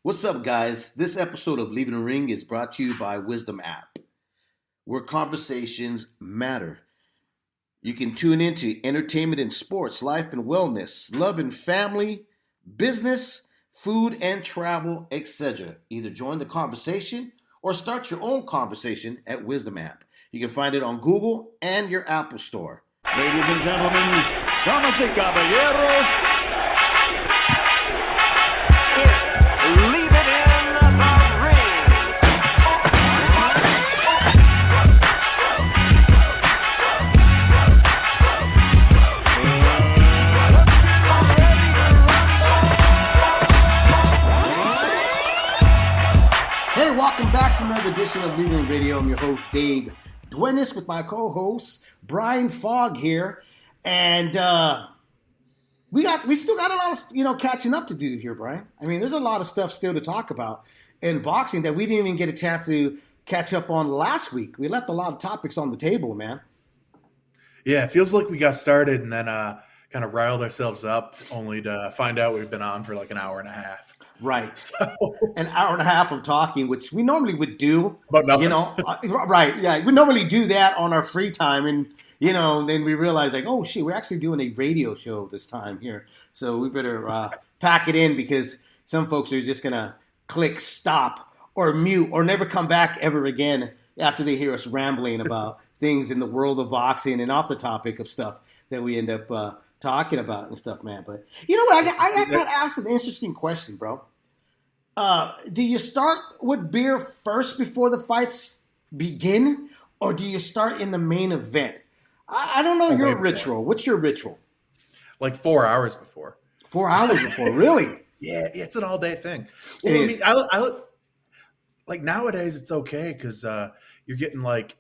What's up, guys? This episode of Leaving the Ring is brought to you by Wisdom App, where conversations matter. You can tune into entertainment and sports, life and wellness, love and family, business, food and travel, etc. Either join the conversation or start your own conversation at Wisdom App. You can find it on Google and your Apple Store. Ladies and gentlemen, damas y caballeros, leave it in the ring. Hey, welcome back to another edition of Leaving Radio. I'm your host, David Duenez, with my co-host, Brian Fogg here. And we still got a lot of, catching up to do here, Brian. I mean, there's a lot of stuff still to talk about in boxing that we didn't even get a chance to catch up on last week. We left a lot of topics on the table, man. Yeah, it feels like we got started and then kind of riled ourselves up only to find out we've been on for like an hour and a half. Right. So, an hour and a half of talking, which we normally would do. But nothing. Right. Yeah. We normally do that on our free time. And, then we realize like, oh, shit, we're actually doing a radio show this time here. So we better pack it in because some folks are just going to click stop or mute or never come back ever again after they hear us rambling about things in the world of boxing and off the topic of stuff that we end up talking about and stuff, man. But you know what? I got asked an interesting question, bro. Do you start with beer first before the fights begin, or do you start in the main event? I don't know your ritual. What's your ritual? Like 4 hours before. 4 hours before, really? Yeah, it's an all-day thing. Well, I mean, I look like nowadays it's okay because you're getting like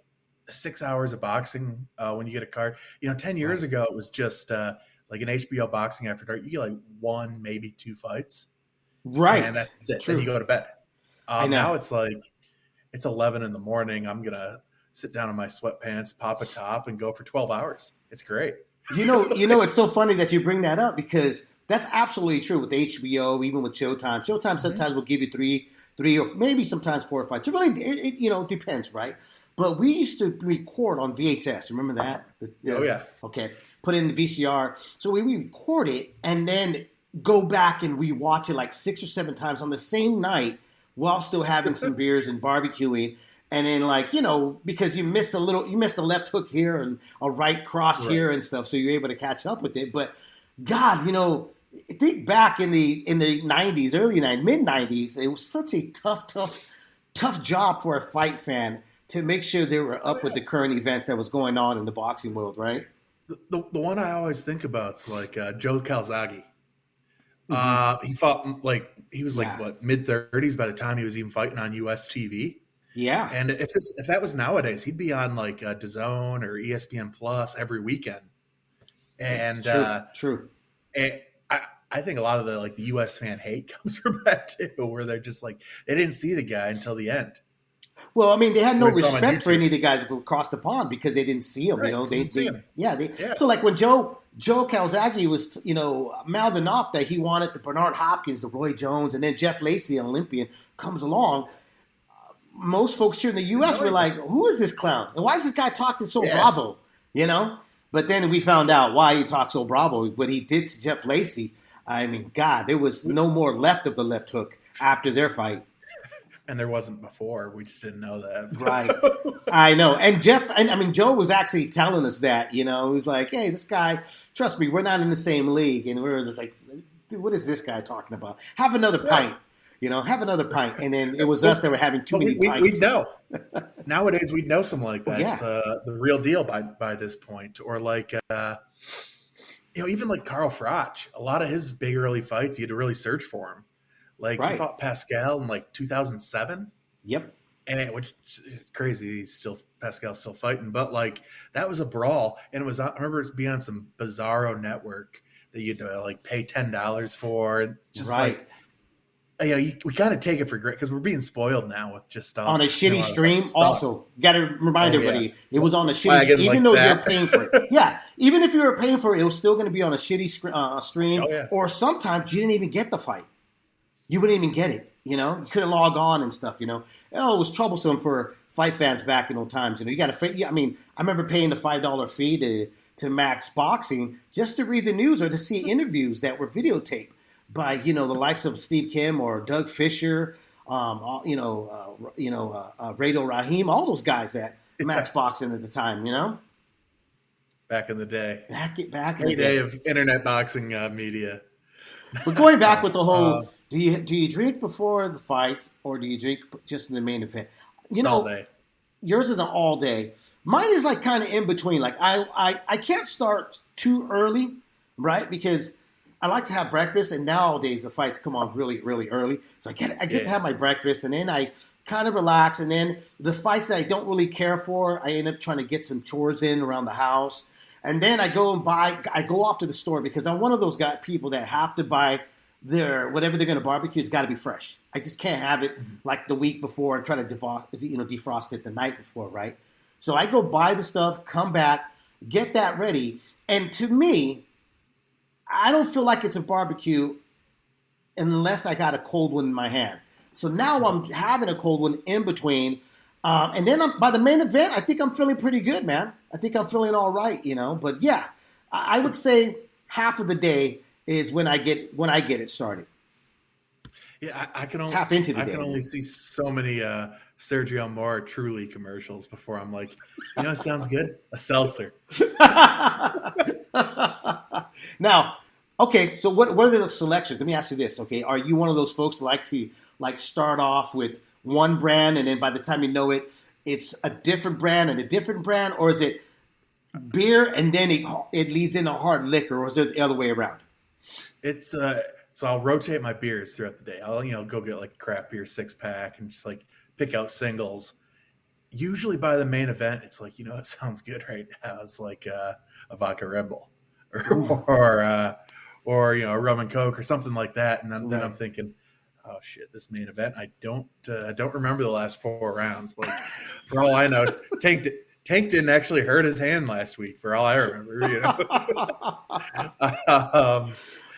6 hours of boxing when you get a card. 10 years ago it was just like an HBO boxing after dark. You get like one, maybe two fights. Right. And that's it. True. Then you go to bed. I know. Now it's like it's 11 in the morning. I'm going to sit down in my sweatpants, pop a top, and go for 12 hours. It's great. It's so funny that you bring that up because that's absolutely true with HBO, even with Showtime. Showtime sometimes will give you three or maybe sometimes 4 or 5. So really, it depends, right? But we used to record on VHS. Remember that? Oh, yeah. Okay. Put it in the VCR. So we record it and then go back and rewatch it like 6 or 7 times on the same night while still having some beers and barbecuing. And then because you missed the left hook here and a right cross here and stuff. So you're able to catch up with it. But God, think back in the 90s, early 90s, mid 90s, it was such a tough job for a fight fan to make sure they were up with the current events that was going on in the boxing world, right? The one I always think about is like Joe Calzaghe. Mm-hmm. He fought he was mid-30s by the time he was even fighting on US TV. Yeah. And if that was nowadays, he'd be on like DAZN or ESPN Plus every weekend. And true. And I think a lot of the US fan hate comes from that too, where they're just like they didn't see the guy until the end. Well, I mean, they had no respect for any of the guys who across the pond because they didn't see him. Right. They didn't see him. So like when Joe Calzaghe was, mouthing off that he wanted the Bernard Hopkins, the Roy Jones, and then Jeff Lacey, an Olympian, comes along. Most folks here in the U.S. were like, who is this clown? And why is this guy talking so bravo? But then we found out why he talked so bravo. What he did to Jeff Lacey, I mean, God, there was no more left of the left hook after their fight. And there wasn't before. We just didn't know that. Right. I know. And Joe was actually telling us that, he was like, hey, this guy, trust me, we're not in the same league. And we were just like, dude, what is this guy talking about? Have another pint. Have another pint. And then it was us that were having too many pints. We know. Nowadays, we'd know something like that. Yeah. It's the real deal by this point. Or even like Carl Froch, a lot of his big early fights, you had to really search for him. He fought Pascal in 2007. Yep. And which is crazy. Pascal's still fighting, but that was a brawl. And it was, I remember it being on some bizarro network that you had to pay $10 for. And just we kind of take it for granted because we're being spoiled now with just stuff on a shitty stream. Also, got to remind everybody it was on a shitty stream, even though you're paying for it. Yeah, even if you were paying for it, it was still going to be on a shitty stream. Or sometimes you didn't even get the fight. You wouldn't even get it. You know, you couldn't log on and stuff. You know, it was troublesome for fight fans back in old times. You know, you got to. I mean, I remember paying the $5 fee to Max Boxing just to read the news or to see interviews that were videotaped by the likes of Steve Kim or Doug Fisher, Rado Rahim, all those guys that Max Boxing at the time. You know, back in the day, back in the day of internet boxing media. But going back with the whole, do you drink before the fights or do you drink just in the main event? All day. Yours is an all day. Mine is like kind of in between. Like I can't start too early, right? Because I like to have breakfast, and nowadays the fights come on really, really early. So I get to have my breakfast, and then I kind of relax. And then the fights that I don't really care for, I end up trying to get some chores in around the house. And then I go off to the store because I'm one of those people that have to buy whatever they're going to barbecue. It's got to be fresh. I just can't have it like the week before and try to defrost it the night before, right? So I go buy the stuff, come back, get that ready. And to me, I don't feel like it's a barbecue unless I got a cold one in my hand. So now I'm having a cold one in between. And then by the main event, I think I'm feeling pretty good, man. I think I'm feeling all right, But yeah, I would say half of the day is when I get it started. Yeah, I can only half into the day. I can only see so many Sergio Mora Truly commercials before I'm like, it sounds good, a seltzer. Now, okay, so what are the selections? Let me ask you this, okay? Are you one of those folks that like to start off with one brand and then by the time you know it, it's a different brand and a different brand, or is it beer and then it leads into hard liquor, or is it the other way around? It's so I'll rotate my beers throughout the day. I'll go get like a craft beer 6-pack and just like pick out singles. Usually by the main event, it's like, it sounds good right now. It's like a vodka Red Bull or a rum and Coke or something like that. And then I'm thinking, oh shit, this main event, I don't remember the last 4 rounds. Like, for all I know, Tank didn't actually hurt his hand last week, for all I remember.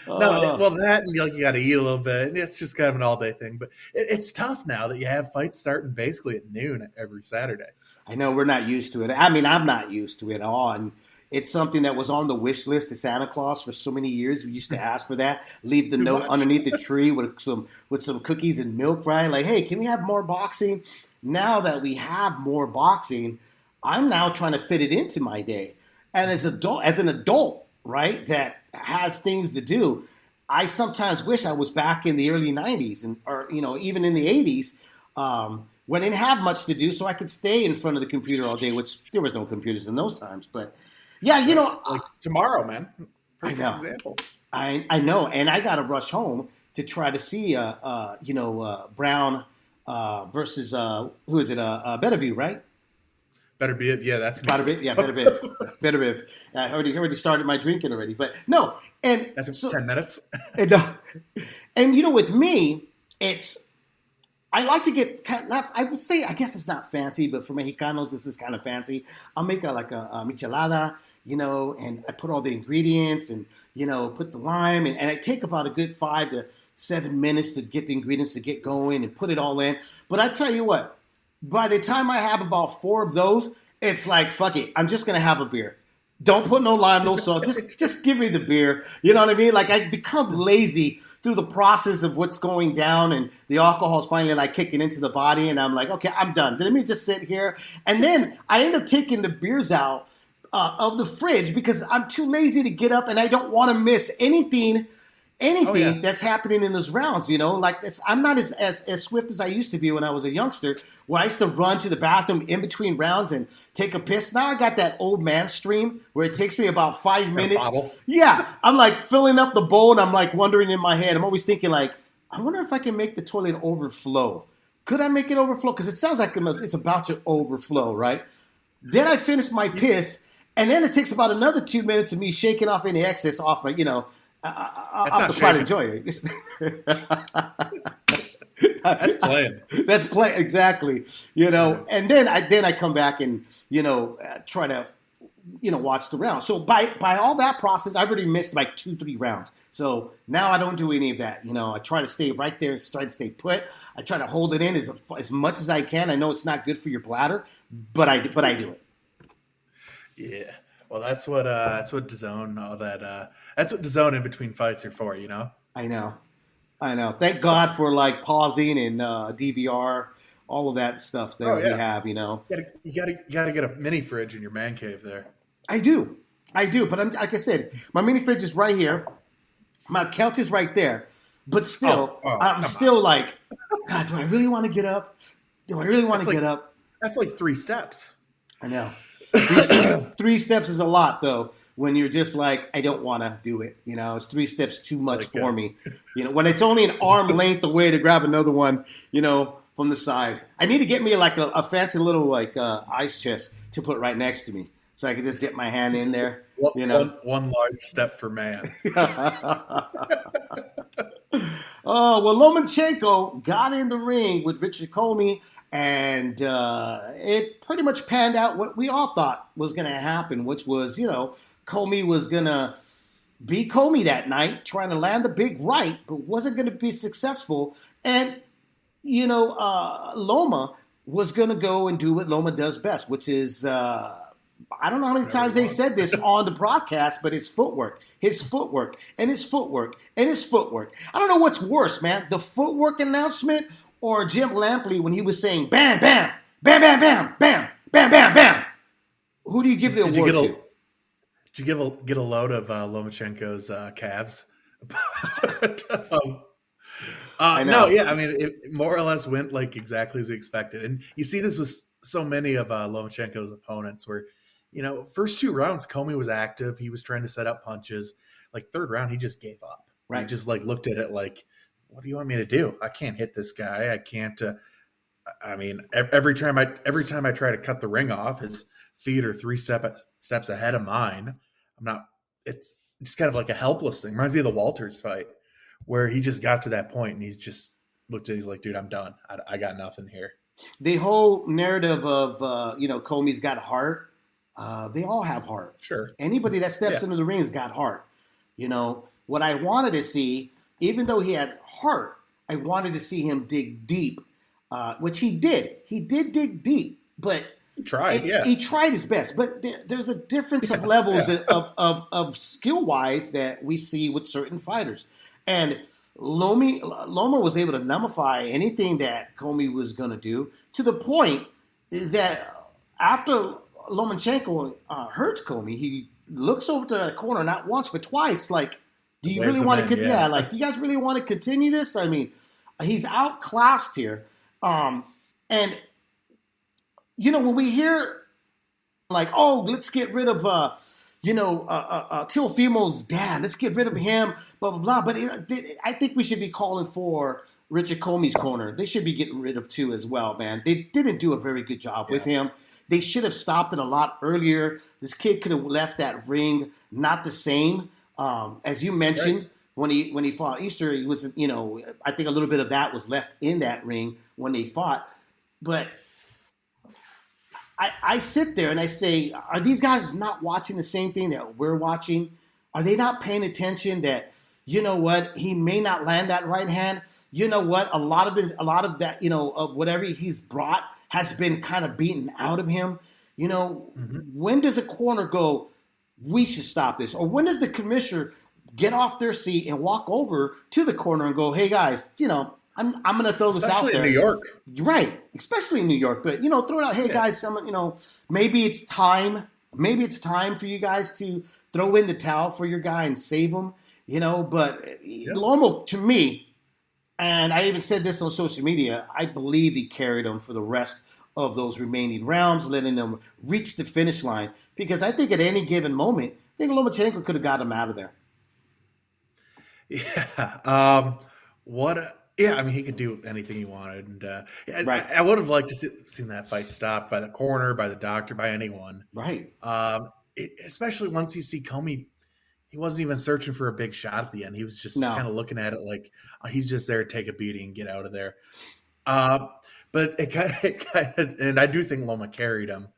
That and you got to eat a little bit, and it's just kind of an all day thing. But it's tough now that you have fights starting basically at noon every Saturday. I know we're not used to it. I mean, I'm not used to it at all, and it's something that was on the wish list of Santa Claus for so many years. We used to ask for that, leave the note underneath the tree with some cookies and milk, right? Like, hey, can we have more boxing? Now that we have more boxing, I'm now trying to fit it into my day. And as an adult, right, that has things to do, I sometimes wish I was back in the early 90s or even in the 80s when I didn't have much to do, so I could stay in front of the computer all day, which there was no computers in those times. But yeah, like tomorrow, man. Perfect example. I know, and I got to rush home to try to see Browne versus who is it? Beterbiev, right? Beterbiev, yeah, that's Beterbiev. Yeah, Beterbiev. I already started my drinking already, but no, and that's 10 minutes. and with me, I like to get I would say, I guess it's not fancy, but for Mexicanos, this is kind of fancy. I'll make a michelada, and I put all the ingredients and put the lime, and I take about a good 5 to 7 minutes to get the ingredients to get going and put it all in. But I tell you what. By the time I have about 4 of those, it's like, fuck it. I'm just going to have a beer. Don't put no lime, no salt. Just give me the beer. You know what I mean? Like, I become lazy through the process of what's going down, and the alcohol's finally like kicking into the body, and I'm like, okay, I'm done. Let me just sit here. And then I end up taking the beers out of the fridge because I'm too lazy to get up, and I don't want to miss anything that's happening in those rounds, like I'm not as swift as I used to be when I was a youngster, where I used to run to the bathroom in between rounds and take a piss. Now I got that old man stream where it takes me about 5 minutes. Yeah, I'm like filling up the bowl, and I'm like wondering in my head, I'm always thinking like, I wonder if I can make the toilet overflow. Could I make it overflow? Because it sounds like it's about to overflow, right? Then I finish my piss, and then it takes about another 2 minutes of me shaking off any excess off my, I'll try to enjoy it. That's playing. That's play exactly. And then I come back and try to watch the round. So by all that process, I've already missed like 2-3 rounds. So now I don't do any of that. I try to stay right there, try to stay put. I try to hold it in as much as I can. I know it's not good for your bladder, but I do it. Yeah. Well, that's what DAZN, that's what DAZN in between fights are for, I know. Thank God for like pausing and DVR, all of that stuff that we have. You gotta get a mini fridge in your man cave there. I do, but like I said, my mini fridge is right here. My couch is right there, but still, I'm still like, God, do I really want to get up? Do I really want to get up? That's like 3 steps. I know. 3 steps is a lot, though, when you're just like, I don't want to do it. It's 3 steps too much for me. When it's only an arm length away to grab another one, from the side. I need to get me like a fancy little like ice chest to put right next to me so I can just dip my hand in there. One large step for man. Oh, well, Lomachenko got in the ring with Richard Comey, and it pretty much panned out what we all thought was going to happen, which was, Comey was going to be Comey that night, trying to land the big right, but wasn't going to be successful. And, Loma was going to go and do what Loma does best, which is, I don't know how many times they said this on the broadcast, but his footwork. I don't know what's worse, man, the footwork announcement or Jim Lampley when he was saying bam, bam, bam, bam, bam, bam, bam, bam, bam. Who do you give the award to? Did you get a load of Lomachenko's calves? No, yeah, I mean, it more or less went like exactly as we expected. And you see this with so many of Lomachenko's opponents where, first 2 rounds, Comey was active. He was trying to set up punches. Like 3rd round, he just gave up. Right. He just like looked at it like, what do you want me to do? I can't hit this guy. I can't. I mean, every time I try to cut the ring off, his feet are 3 steps ahead of mine. I'm not. It's just kind of like a helpless thing. Reminds me of the Walters fight, where he just got to that point and he's just looked at it. He's like, dude, I'm done. I got nothing here. The whole narrative of Comey's got heart. They all have heart. Sure. Anybody that steps into the ring has got heart. What I wanted to see, even though he had heart, I wanted to see him dig deep, which he did. He did dig deep, but he tried. He tried his best. But there's a difference of levels of skill wise that we see with certain fighters, and Loma was able to nullify anything that Comey was going to do to the point that after Lomachenko hurts Comey, he looks over to the corner not once but twice, like, do you really want to? Do you guys really want to continue this? I mean, he's outclassed here, and when we hear like, oh, let's get rid of Teofimo's dad, let's get rid of him, blah blah blah. But I think we should be calling for Richard Comey's corner. They should be getting rid of too as well, man. They didn't do a very good job with him. They should have stopped it a lot earlier. This kid could have left that ring not the same. As you mentioned, when he fought Easter, he was, I think a little bit of that was left in that ring when they fought. But I sit there and I say, are these guys not watching the same thing that we're watching? Are they not paying attention that, he may not land that right hand? You know what? A lot of that, of whatever he's brought has been kind of beaten out of him. When does a corner go, we should stop this? Or when does the commissioner get off their seat and walk over to the corner and go, hey guys, I'm going to throw this out there. Especially in New York. Right. Especially in New York. But, throw it out. Hey guys, maybe it's time. Maybe it's time for you guys to throw in the towel for your guy and save him, but Lomo, to me, and I even said this on social media, I believe he carried them for the rest of those remaining rounds, letting them reach the finish line. Because I think at any given moment, I think Lomachenko could have got him out of there. Yeah. I mean, he could do anything he wanted. And I would have liked to seen that fight stopped by the corner, by the doctor, by anyone. Right. Especially once you see Comey, he wasn't even searching for a big shot at the end. He was just kind of looking at it like he's just there to take a beating and get out of there. But it kind of, and I do think Loma carried him.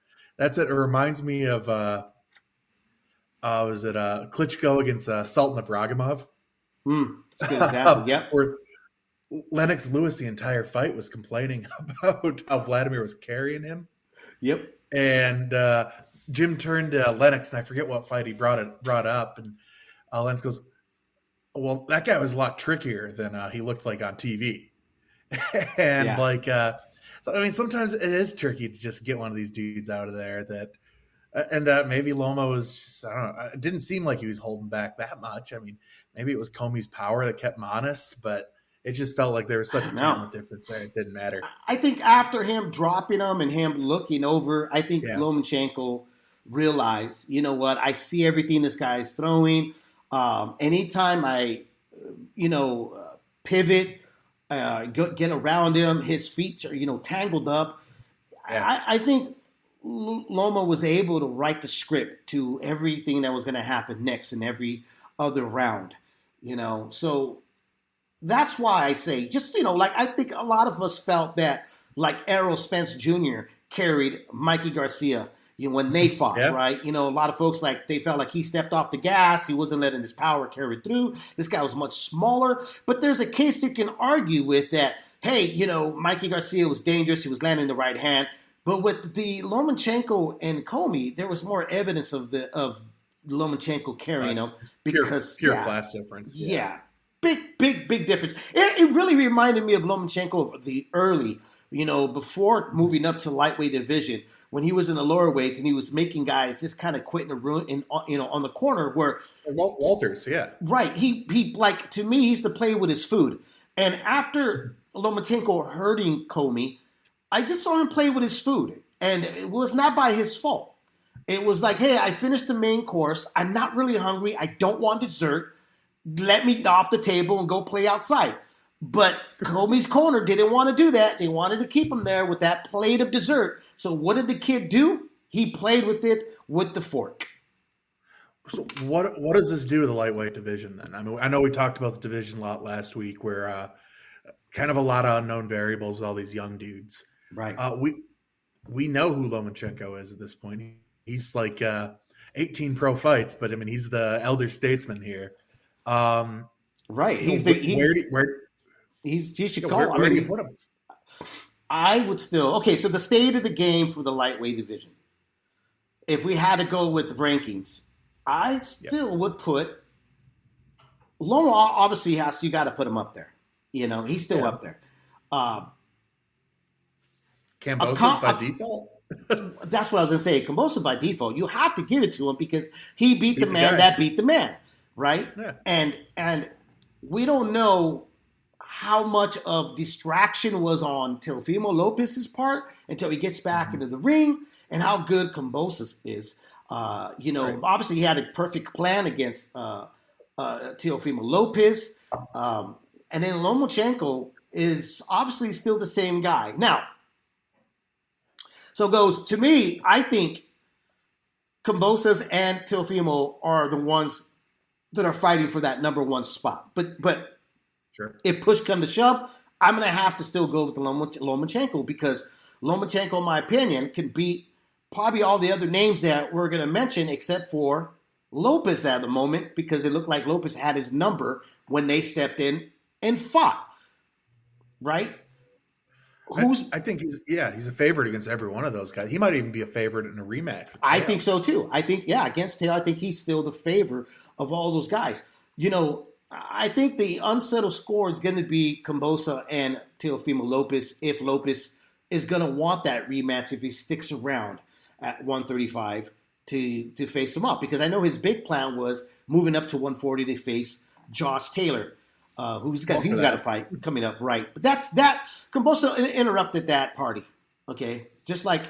It reminds me of Was it Klitschko against Sultan Ibragimov? That's a good example. Yep. Where Lennox Lewis the entire fight was complaining about how Vladimir was carrying him. Yep. And Jim turned to Lennox, and I forget what fight he brought up, and Lennox goes, "Well, that guy was a lot trickier than he looked like on TV." And so, I mean, sometimes it is tricky to just get one of these dudes out of there. And maybe Loma was just, I don't know. It didn't seem like he was holding back that much. I mean, maybe it was Comey's power that kept him honest, but it just felt like there was such a talent difference there. It didn't matter. I think after him dropping him and him looking over, I think Lomachenko realized, you know what, I see everything this guy is throwing. Anytime I, pivot, get around him, his feet are, tangled up. Yeah. I think Loma was able to write the script to everything that was going to happen next in every other round, So that's why I say, I think a lot of us felt that, like Errol Spence Jr. carried Mikey Garcia, when they fought, right? A lot of folks, they felt like he stepped off the gas. He wasn't letting his power carry through. This guy was much smaller. But there's a case you can argue with that, hey, Mikey Garcia was dangerous. He was landing the right hand. But with the Lomachenko and Comey, there was more evidence of Lomachenko carrying him because pure class difference. Yeah. Big difference. It really reminded me of Lomachenko of the early, before moving up to lightweight division, when he was in the lower weights and he was making guys just kind of quit in the room, on the corner where Walters, yeah, right. He to me, he used to play with his food. And after Lomachenko hurting Comey, I just saw him play with his food, and it was not by his fault. It was like, hey, I finished the main course. I'm not really hungry. I don't want dessert. Let me off the table and go play outside. But Comey's corner didn't want to do that. They wanted to keep him there with that plate of dessert. So what did the kid do? He played with it with the fork. So what does this do to the lightweight division then? I mean, I know we talked about the division a lot last week, where kind of a lot of unknown variables, all these young dudes. Right. We know who Lomachenko is at this point. He's like 18 pro fights, but I mean, he's the elder statesman here. Right. You should call. Where do you put him? I would still. Okay, so the state of the game for the lightweight division. If we had to go with the rankings, I still would put Loma. Obviously, you got to put him up there. He's still up there. Kambosos by default. That's what I was going to say. Kambosos by default. You have to give it to him because he beat the man that beat the man, right? Yeah. And we don't know how much of distraction was on Teofimo Lopez's part until he gets back into the ring, and how good Kambosos is. Obviously he had a perfect plan against Teofimo Lopez, and then Lomachenko is obviously still the same guy. Now, so goes to me. I think Kambosos and Teofimo are the ones that are fighting for that number one spot. But sure, if push comes to shove, I'm going to have to still go with Lomachenko because Lomachenko, in my opinion, can beat probably all the other names that we're going to mention except for Lopez at the moment, because it looked like Lopez had his number when they stepped in and fought. Right? I think he's a favorite against every one of those guys. He might even be a favorite in a rematch. I think so too. I think, against Taylor, I think he's still the favorite of all those guys. I think the unsettled score is going to be Kambosos and Teofimo Lopez if Lopez is going to want that rematch if he sticks around at 135 to face him up. Because I know his big plan was moving up to 140 to face Josh Taylor. Who's got a fight coming up, right? But that Kambosos interrupted that party, okay? Just like,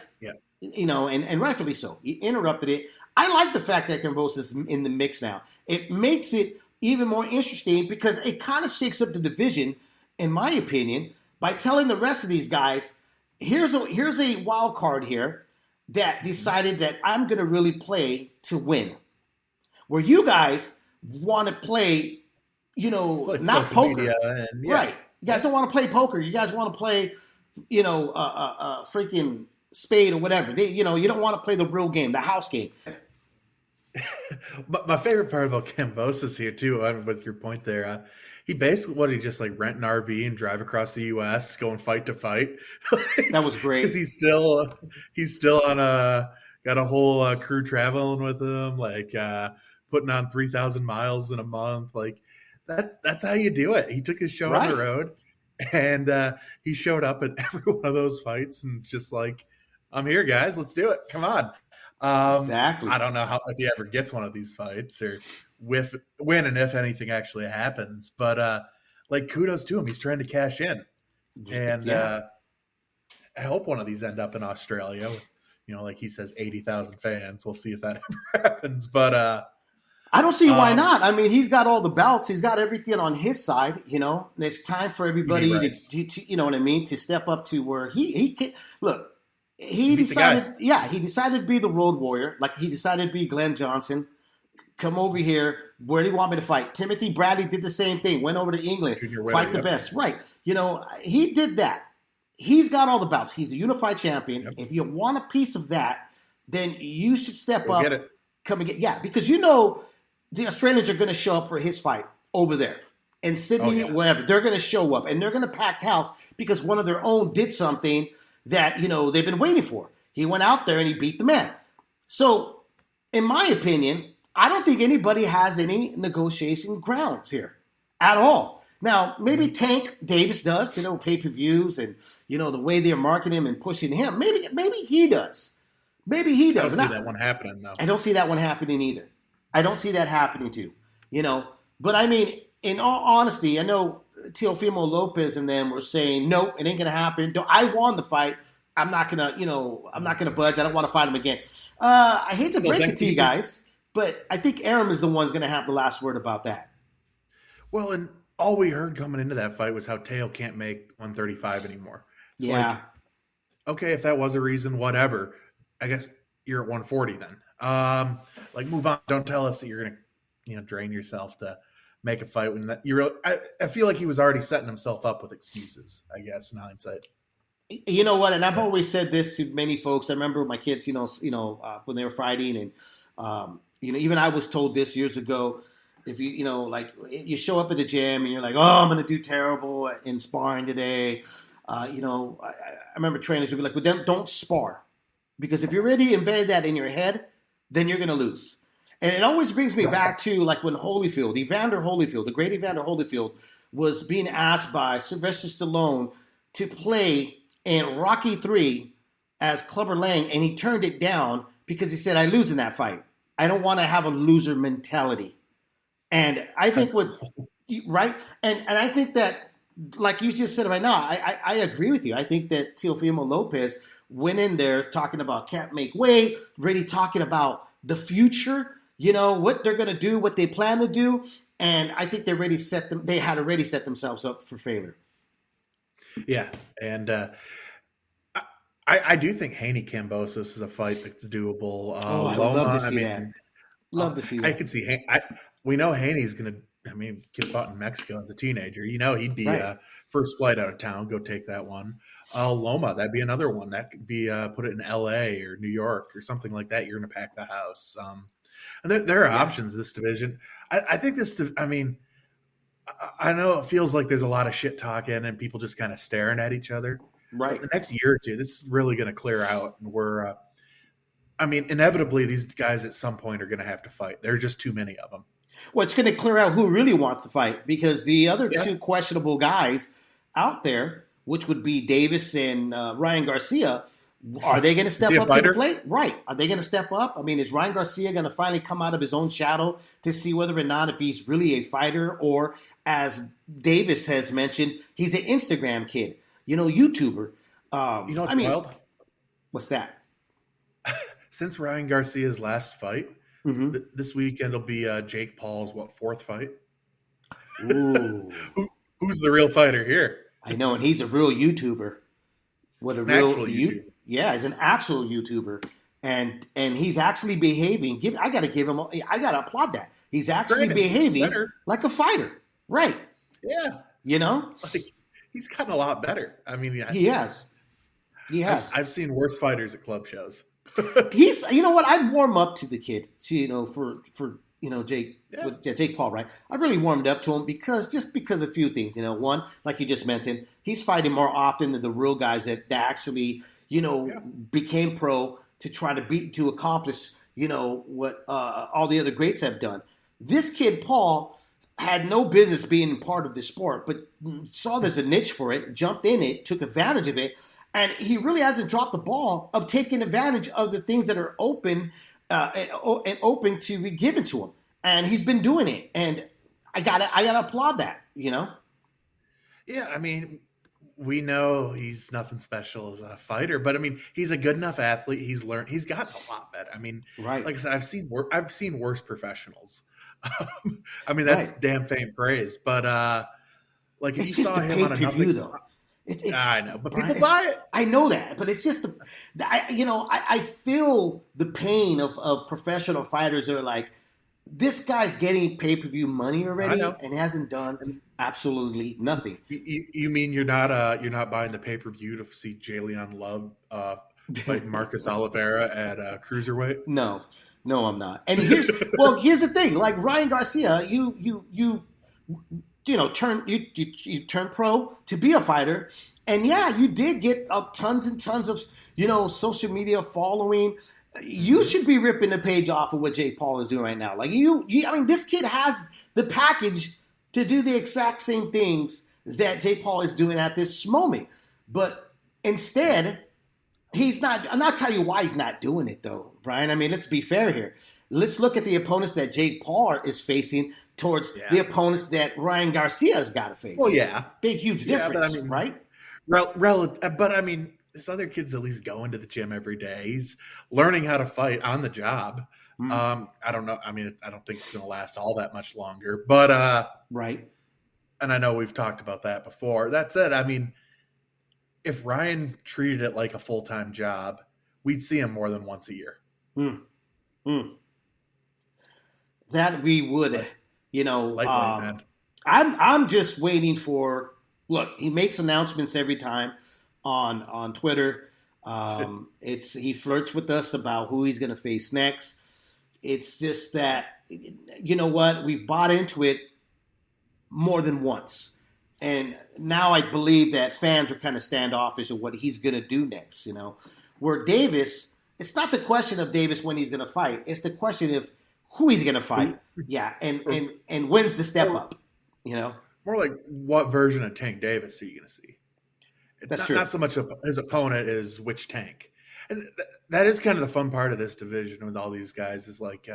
and rightfully so. He interrupted it. I like the fact that Kambosos is in the mix now. It makes it even more interesting because it kind of shakes up the division, in my opinion, by telling the rest of these guys, here's a wild card here that decided that I'm going to really play to win. Where you guys want to play, not poker. Right. You guys don't want to play poker. You guys want to play, freaking spade or whatever. You don't want to play the real game, the house game. But my favorite part about Kambosos here too, with your point there, he basically he just like rent an RV and drive across the U.S. going fight to fight. That was great because he's still on got a whole crew traveling with him, like putting on 3,000 miles in a month. Like that's how you do it. He took his show on the road, and he showed up at every one of those fights, and it's just like, I'm here, guys. Let's do it. Come on. Exactly. I don't know if he ever gets one of these fights or when and if anything actually happens, but like kudos to him. He's trying to cash in, and I hope one of these end up in Australia with, like he says, 80,000 fans. We'll see if that ever happens, but I don't see why not. I mean, he's got all the belts. He's got everything on his side. It's time for everybody to you know what I mean, to step up to where he can. Look, he decided to be the road warrior. Like he decided to be Glenn Johnson. Come over here. Where do you want me to fight? Timothy Bradley did the same thing. Went over to England. Fight the best. Right. He did that. He's got all the belts. He's the unified champion. Yep. If you want a piece of that, then you should step up. Come and get because the Australians are going to show up for his fight over there in Sydney, whatever. They're going to show up and they're going to pack house because one of their own did something that they've been waiting for. He went out there and he beat the man. So, in my opinion, I don't think anybody has any negotiation grounds here at all. Now, maybe Tank Davis does, pay-per-views and, the way they're marketing him and pushing him. Maybe he does. Maybe he does. I don't see that one happening, though. I don't see that one happening either. I don't see that happening too, But, I mean, in all honesty, I know Teofimo Lopez and them were saying, nope, it ain't going to happen. I won the fight. I'm not going to budge. I don't want to fight him again. I hate to break it to you guys, but I think Arum is the one's going to have the last word about that. Well, and all we heard coming into that fight was how Teo can't make 135 anymore. It's like, okay, if that was a reason, whatever. I guess you're at 140 then. Move on. Don't tell us that you're going to, drain yourself to make a fight when that I feel like he was already setting himself up with excuses, I guess, in hindsight. You know what? And I've always said this to many folks. I remember my kids, when they were fighting, and even I was told this years ago. If you show up at the gym and you're like, oh, I'm going to do terrible in sparring today. I remember trainers would be like, well, don't spar, because if you already embed that in your head, then you're going to lose. And it always brings me back to like when Evander Holyfield, the great Evander Holyfield, was being asked by Sylvester Stallone to play in Rocky III as Clubber Lang, and he turned it down because he said, I lose in that fight. I don't want to have a loser mentality. And I think right? And I think that, like you just said right now, I agree with you. I think that Teofimo Lopez went in there talking about can't make weight, really talking about the future, what they're going to do, what they plan to do. And I think they had already set themselves up for failure. Yeah. And I do think Haney Kambosos is a fight that's doable. I would love to see that. Love to see that. I could see we know Haney's going to, get fought in Mexico as a teenager. He'd be first flight out of town, go take that one. Loma, that'd be another one. That could be put it in L.A. or New York or something like that. You're going to pack the house. And there are options this division. I think I know it feels like there's a lot of shit talking and people just kind of staring at each other. Right. But the next year or two, this is really going to clear out. And we're inevitably these guys at some point are going to have to fight. There are just too many of them. Well, it's going to clear out who really wants to fight, because the other two questionable guys out there, which would be Davis and Ryan Garcia, are they going to step up to the plate? Right. Are they going to step up? Is Ryan Garcia going to finally come out of his own shadow to see whether or not if he's really a fighter, or, as Davis has mentioned, he's an Instagram kid, YouTuber. What's wild? What's that? Since Ryan Garcia's last fight, this weekend will be Jake Paul's fourth fight. Ooh. Who's the real fighter here? I know, and he's a real YouTuber. What a real YouTuber. Yeah, he's an actual YouTuber, and he's actually behaving. I got to applaud that. He's actually behaving like a fighter, right? Yeah, he's gotten a lot better. He has. I've seen worse fighters at club shows. He's, you know what? I'd warm up to the kid, for Jake, Jake Paul, right? I've really warmed up to him because a few things. One, like you just mentioned, he's fighting more often than the real guys that actually, became pro to try to accomplish, what all the other greats have done. This kid, Paul, had no business being part of the sport, but saw there's a niche for it, jumped in it, took advantage of it, and he really hasn't dropped the ball of taking advantage of the things that are open and open to be given to him. And he's been doing it, and I gotta applaud that. Yeah, I mean, we know he's nothing special as a fighter, but I mean, he's a good enough athlete. He's learned. He's gotten a lot better. I mean, right. Like I said, I've seen worse professionals. I mean, that's damn faint praise, but like if it's you just saw the him on pay-per-view, another, though. I know, but Brian, people buy it. I know that, but it's just I feel the pain of professional fighters that are like, this guy's getting pay-per-view money already and hasn't done absolutely nothing. You mean you're not buying the pay-per-view to see Jalen Love fight Marcus Oliveira at cruiserweight? No, I'm not. And here's the thing. Like Ryan Garcia, you turn pro to be a fighter, and you did get tons and tons of social media following. You should be ripping the page off of what Jake Paul is doing right now. Like I mean, this kid has the package to do the exact same things that Jake Paul is doing at this moment, but instead, he's not. And I'll tell you why he's not doing it, though, Brian. I mean, let's be fair here. Let's look at the opponents that Jake Paul is facing towards the opponents that Ryan Garcia has got to face. Well, yeah. Big, huge difference, right? But I mean, this other kid's at least going to the gym every day. He's learning how to fight on the job. I don't know. I mean, I don't think it's going to last all that much longer. But right. And I know we've talked about that before. That said, I mean, if Ryan treated it like a full-time job, we'd see him more than once a year. That we would, man. I'm just waiting for. Look, he makes announcements every time on Twitter. He flirts with us about who he's going to face next. It's just that, you know what, we've bought into it more than once. And now I believe that fans are kind of standoffish of what he's going to do next, Where Davis, it's not the question of Davis when he's going to fight. It's the question of who he's going to fight. Yeah, and when's the step up, More like what version of Tank Davis are you going to see? It's true. Not so much his opponent is which Tank. And that is kind of the fun part of this division with all these guys is like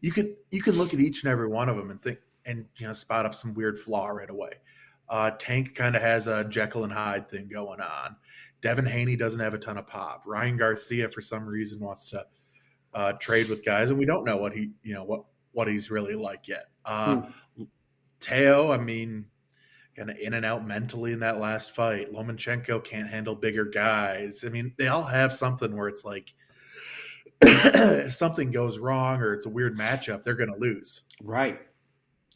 you can look at each and every one of them and think and spot up some weird flaw right away. Tank kind of has a Jekyll and Hyde thing going on. Devin Haney doesn't have a ton of pop. Ryan Garcia for some reason wants to trade with guys, and we don't know what what he's really like yet. Teo, I mean, kind of in and out mentally in that last fight. Lomachenko can't handle bigger guys. I mean, they all have something where it's like if something goes wrong or it's a weird matchup, they're going to lose. Right.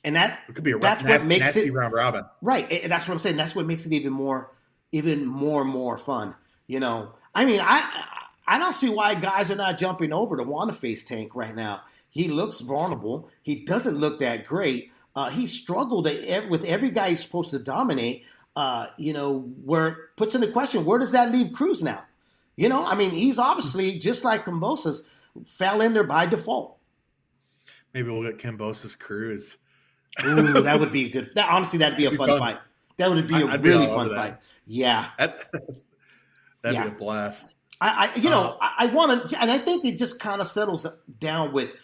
And it could be what makes nasty it round robin. Right. That's what I'm saying. That's what makes it even more and more fun. I mean, I don't see why guys are not jumping over to want to face Tank right now. He looks vulnerable. He doesn't look that great. He struggled with every guy he's supposed to dominate. Where puts into question, where does that leave Cruz now? I mean, he's obviously just like Kambosos fell in there by default. Maybe we'll get Kambosos Cruz. Ooh, that would be good. Honestly, that'd be a fun fight. That would be a really fun fight. Yeah, that'd be a blast. I want to, and I think it just kind of settles down with: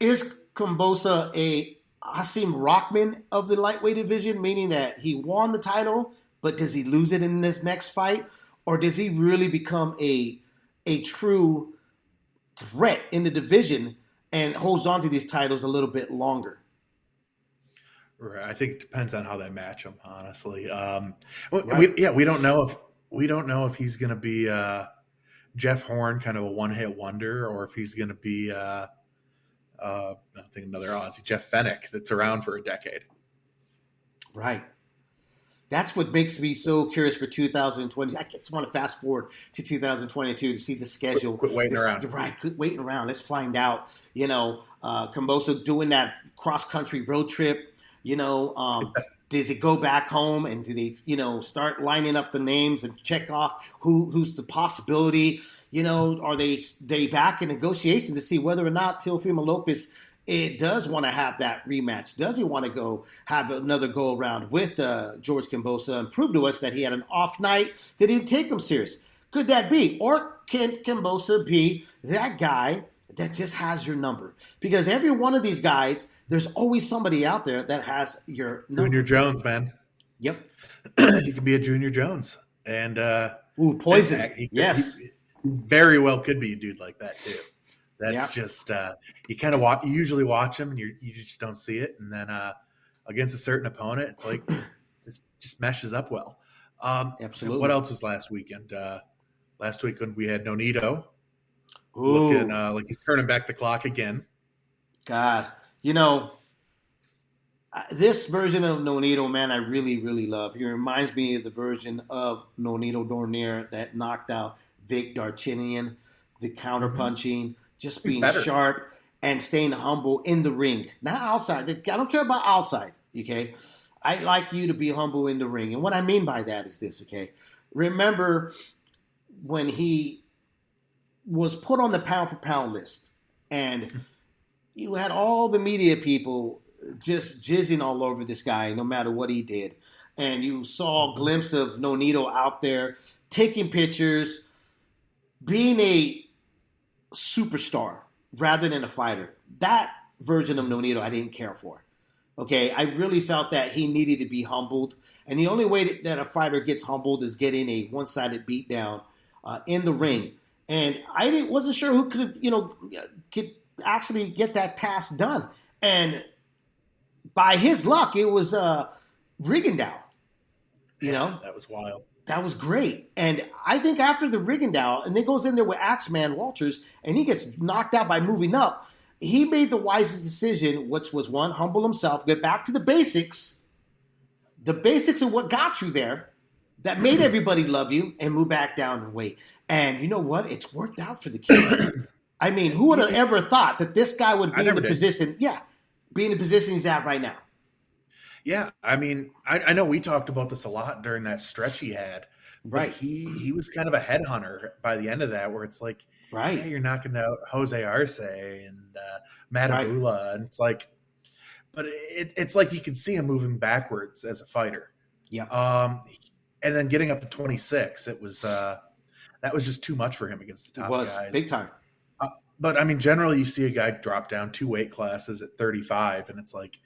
is Kambosa a Asim Rockman of the lightweight division, meaning that he won the title, but does he lose it in this next fight, or does he really become a true threat in the division and holds on to these titles a little bit longer? Right. I think it depends on how they match them, honestly. Right. We don't know if he's going to be Jeff Horn, kind of a one-hit wonder, or if he's going to be I think another Aussie, Jeff Fennick, that's around for a decade. Right. That's what makes me so curious for 2020. I just want to fast forward to 2022 to see the schedule. Quit waiting around. You're right. Quit waiting around. Let's find out. Kambosos doing that cross-country road trip. Does it go back home, and do they, start lining up the names and check off who's the possibility? Are they back in negotiations to see whether or not Teofimo Lopez does want to have that rematch? Does he want to go have another go around with George Kambosos and prove to us that he had an off night, that he didn't take him serious? Could that be? Or can Kambosos be that guy that just has your number? Because every one of these guys, there's always somebody out there that has your number. Junior Jones, man. Yep. He could be a Junior Jones. And Poison. Yes. He very well could be a dude like that too. That's just you kind of you usually watch him and you just don't see it, and then against a certain opponent, it's like it just meshes up well. Absolutely. What else was last weekend? Last weekend we had Nonito looking like he's turning back the clock again. God, this version of Nonito, man, I really, really love. He reminds me of the version of Nonito Donaire that knocked out Vic Darchinyan, the counterpunching. Just being sharp and staying humble in the ring. Not outside. I don't care about outside, okay? I like you to be humble in the ring. And what I mean by that is this, okay? Remember when he was put on the pound-for-pound list and you had all the media people just jizzing all over this guy no matter what he did. And you saw a glimpse of Nonito out there taking pictures, being a superstar rather than a fighter. That version of Nonito I didn't care for. Okay, I really felt that he needed to be humbled, and the only way that a fighter gets humbled is getting a one-sided beatdown in the ring. And I wasn't sure who could actually get that task done. And by his luck, it was Rigondeaux. That was wild. That was great. And I think after the Rigondeaux, and then goes in there with Axeman Walters, and he gets knocked out by moving up, he made the wisest decision, which was, one, humble himself, get back to the basics of what got you there, that made everybody love you, and move back down and wait. And you know what? It's worked out for the kid. I mean, who would have ever thought that this guy would be in the position he's at right now? Yeah, I mean, I know we talked about this a lot during that stretch he had. Right. He was kind of a headhunter by the end of that, where it's like, right, yeah, you're knocking out Jose Arce and Matabula, and it's like, but it's like you can see him moving backwards as a fighter. Yeah. And then getting up to 26, it was that was just too much for him against the top guys. Big time. But I mean, generally, you see a guy drop down 2 weight classes at 35, and it's like,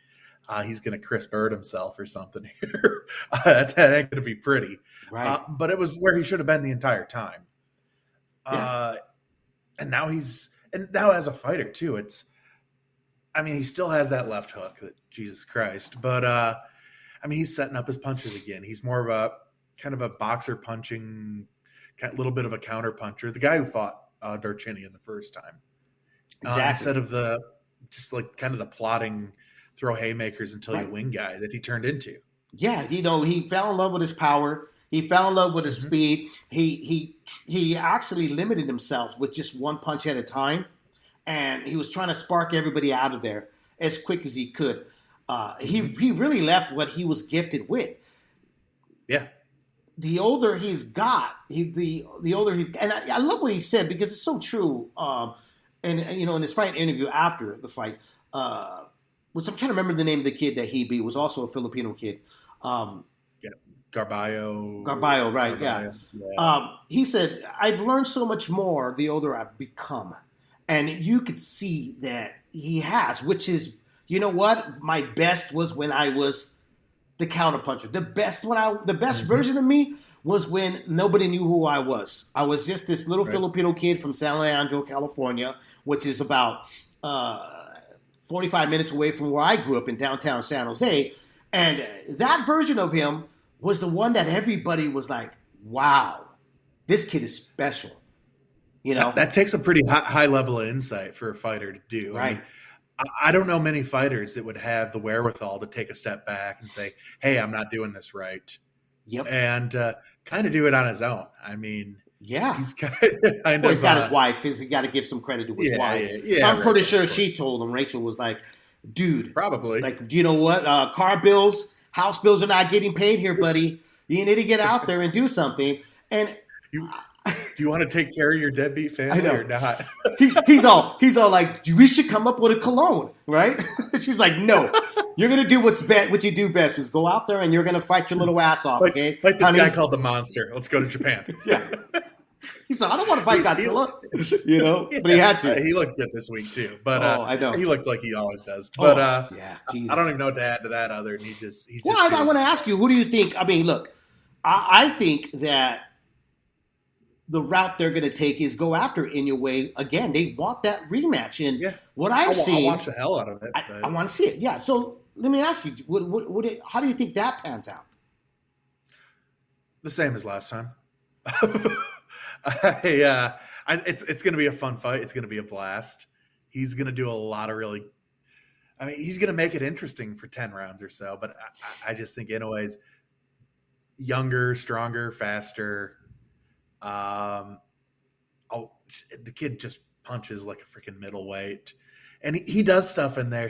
he's going to Chris Bird himself or something here. That ain't going to be pretty. Right. But it was where he should have been the entire time. Yeah. And now as a fighter too, he still has that left hook, that Jesus Christ. But he's setting up his punches again. He's more of a kind of a boxer punching, a little bit of a counter puncher. The guy who fought Darchinyan the first time. Exactly. Instead of the just like kind of the plotting, throw haymakers until you win guy that he turned into. Yeah, he fell in love with his power. He fell in love with his speed. He actually limited himself with just one punch at a time, and he was trying to spark everybody out of there as quick as he could. He really left what he was gifted with. Yeah. The older he's got, the older he's, and I love what he said because it's so true. And in his fight interview after the fight, which I'm trying to remember the name of the kid that he beat, was also a Filipino kid. Garbayo, right? Garbayo, yeah. He said, "I've learned so much more the older I've become," and you could see that he has. Which is, you know what? My best was when I was the counterpuncher. The best version of me was when nobody knew who I was. I was just this little Filipino kid from San Leandro, California, which is about 45 minutes away from where I grew up in downtown San Jose. And that version of him was the one that everybody was like, wow, this kid is special. That takes a pretty high level of insight for a fighter to do. Right. I don't know many fighters that would have the wherewithal to take a step back and say, hey, I'm not doing this right. Yep. and kind of do it on his own. I mean, Yeah. he's kind of. Well, he's got his wife. He's got to give some credit to his wife. Yeah, I'm pretty sure of she course. told him. Rachel was like, dude, Probably. like, you know what? Car bills, house bills are not getting paid here, buddy. You need to get out there and do something. And Do you want to take care of your deadbeat family or not? he's all like, we should come up with a cologne, right? She's like, no, you're gonna do what you do best, is go out there and you're gonna fight your little ass off, okay? Like this honey? guy called the Monster. Let's go to Japan. Yeah. He's like, I don't want to fight Godzilla, you know, but he had to. He looked good this week too, but I know he looked like he always does. But yeah, Jesus. I don't even know what to add to that other than Well, I want to ask you, who do you think? I mean, look, I think that the route they're going to take is go after Inoue again. They want that rematch, and what I've seen, I'll watch the hell out of it. I want to see it. Yeah. So let me ask you, how do you think that pans out? The same as last time. It's going to be a fun fight. It's going to be a blast. He's going to do a lot of really. I mean, he's going to make it interesting for 10 rounds or so. But I just think Inoue's younger, stronger, faster. The kid just punches like a freaking middleweight, and he does stuff in there.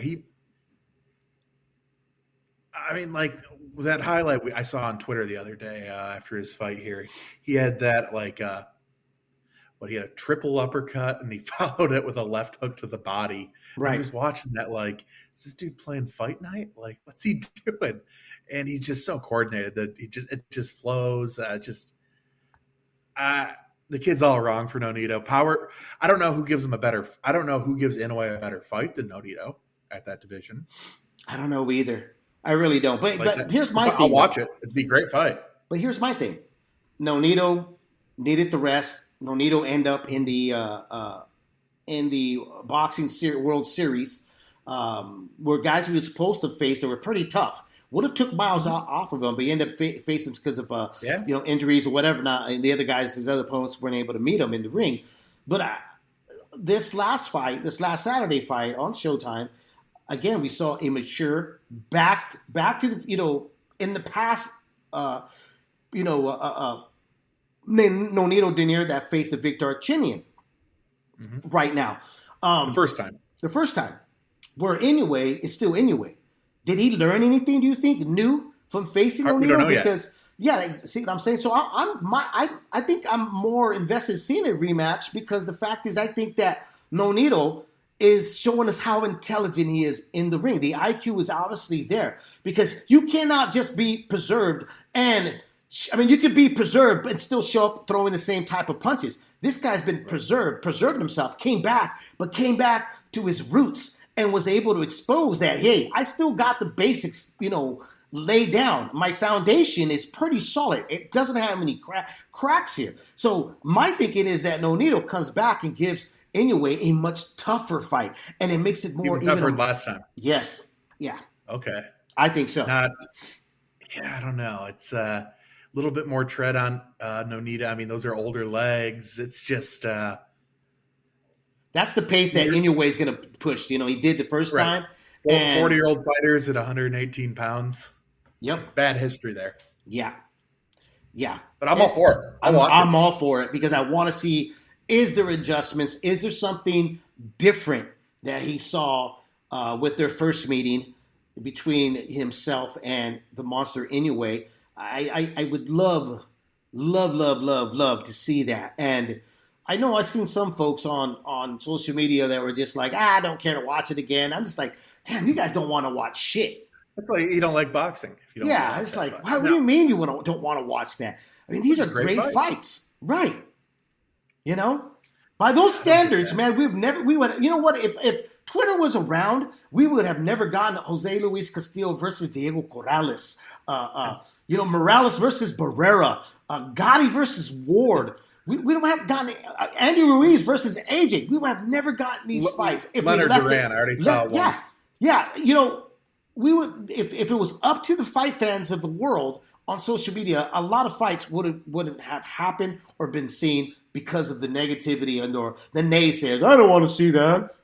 I mean, like that highlight I saw on Twitter the other day after his fight here, he had that he had a triple uppercut and he followed it with a left hook to the body. Right. I was watching that like, is this dude playing Fight Night? Like, what's he doing? And he's just so coordinated that it just flows. The kid's all wrong for Nonito. Power. I don't know who gives Inoue a better fight than Nonito at that division. I don't know either. I really don't. But here's my thing. I'll watch it. It'd be a great fight. But here's my thing. Nonito needed the rest. Nonito end up in the boxing World Series, where guys we were supposed to face that were pretty tough. Would have took Miles off of him, but he ended up facing because of injuries or whatever. Not and the other guys, his other opponents weren't able to meet him in the ring. But this last Saturday fight on Showtime, again we saw a mature back to the, in the past Nonito Donaire that faced the Victor Chinian right now. The first time. Where Inoue is still Inoue. Did he learn anything, do you think, new from facing Nonito? We don't know because, see what I'm saying? So I think I'm more invested in seeing a rematch because the fact is I think that Nonito is showing us how intelligent he is in the ring. The IQ is obviously there because you cannot just be preserved you could be preserved and still show up throwing the same type of punches. This guy's been preserved himself, came back to his roots and was able to expose that, hey, I still got the basics, laid down. My foundation is pretty solid. It doesn't have any cracks here. So my thinking is that Nonito comes back and gives Inoue a much tougher fight, and it makes it more tougher than last time. Yes. Yeah. Okay. I think so. I don't know. It's a little bit more tread on Nonito. I mean, those are older legs. It's just that's the pace that Inoue is going to push. He did the first time. 40-year-old fighters at 118 pounds. Yep. Bad history there. Yeah. Yeah. But I'm all for it. I'm all for it because I want to see, is there adjustments? Is there something different that he saw with their first meeting between himself and the monster Inoue? I would love to see that. And I know I've seen some folks on social media that were just like, I don't care to watch it again. I'm just like, damn, you guys don't want to watch shit. That's why you don't like boxing. If you don't it's like, what do you mean you don't want to watch that? I mean, these are great fights. Right. By those standards, man, we would, if Twitter was around, we would have never gotten Jose Luis Castillo versus Diego Corrales. Morales versus Barrera, Gotti versus Ward. We don't have gotten Andy Ruiz versus AJ. We would have never gotten these fights. If Leonard Duran, I already saw it once. Yeah. We would if it was up to the fight fans of the world on social media, a lot of fights wouldn't have happened or been seen because of the negativity and or the naysayers. I don't want to see that.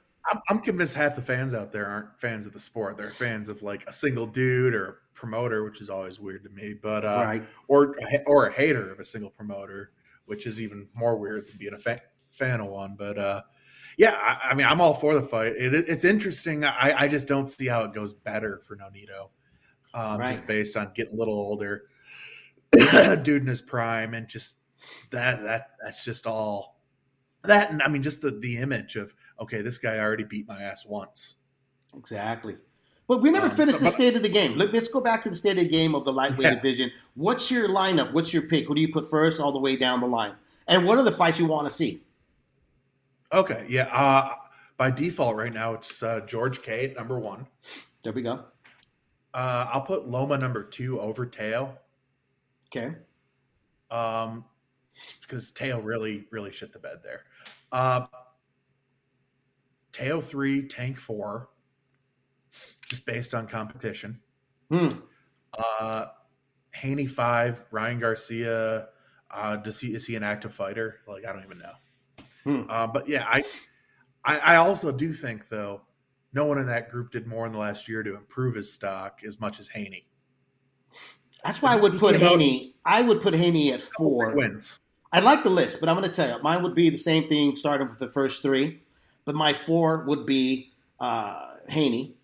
I'm convinced half the fans out there aren't fans of the sport. They're fans of like a single dude or a promoter, which is always weird to me. But Right. or a hater of a single promoter, which is even more weird than being a fan of one. But yeah, I mean, I'm all for the fight. It's interesting. I just don't see how it goes better for Nonito, Right. just based on getting a little older, dude in his prime, and just that's just all that. And I mean, just the image of, okay, this guy already beat my ass once. Exactly. But we never finished the state of the game. Let's go back to the state of the game of the lightweight division. What's your lineup? What's your pick? Who do you put first all the way down the line? And what are the fights you want to see? Okay, yeah. By default right now, it's George K at number 1. There we go. I'll put Loma number 2 over Teo. Okay. Because Teo really shit the bed there. Teo 3, Tank 4, just based on competition. Haney 5, Ryan Garcia. Is he an active fighter? Like, I don't even know. But yeah, I also do think, though, no one in that group did more in the last year to improve his stock as much as Haney. That's why I would put Haney. I would put Haney at 4 wins. I like the list, but I'm going to tell you, mine would be the same thing, starting with the first 3. But my 4 would be Haney.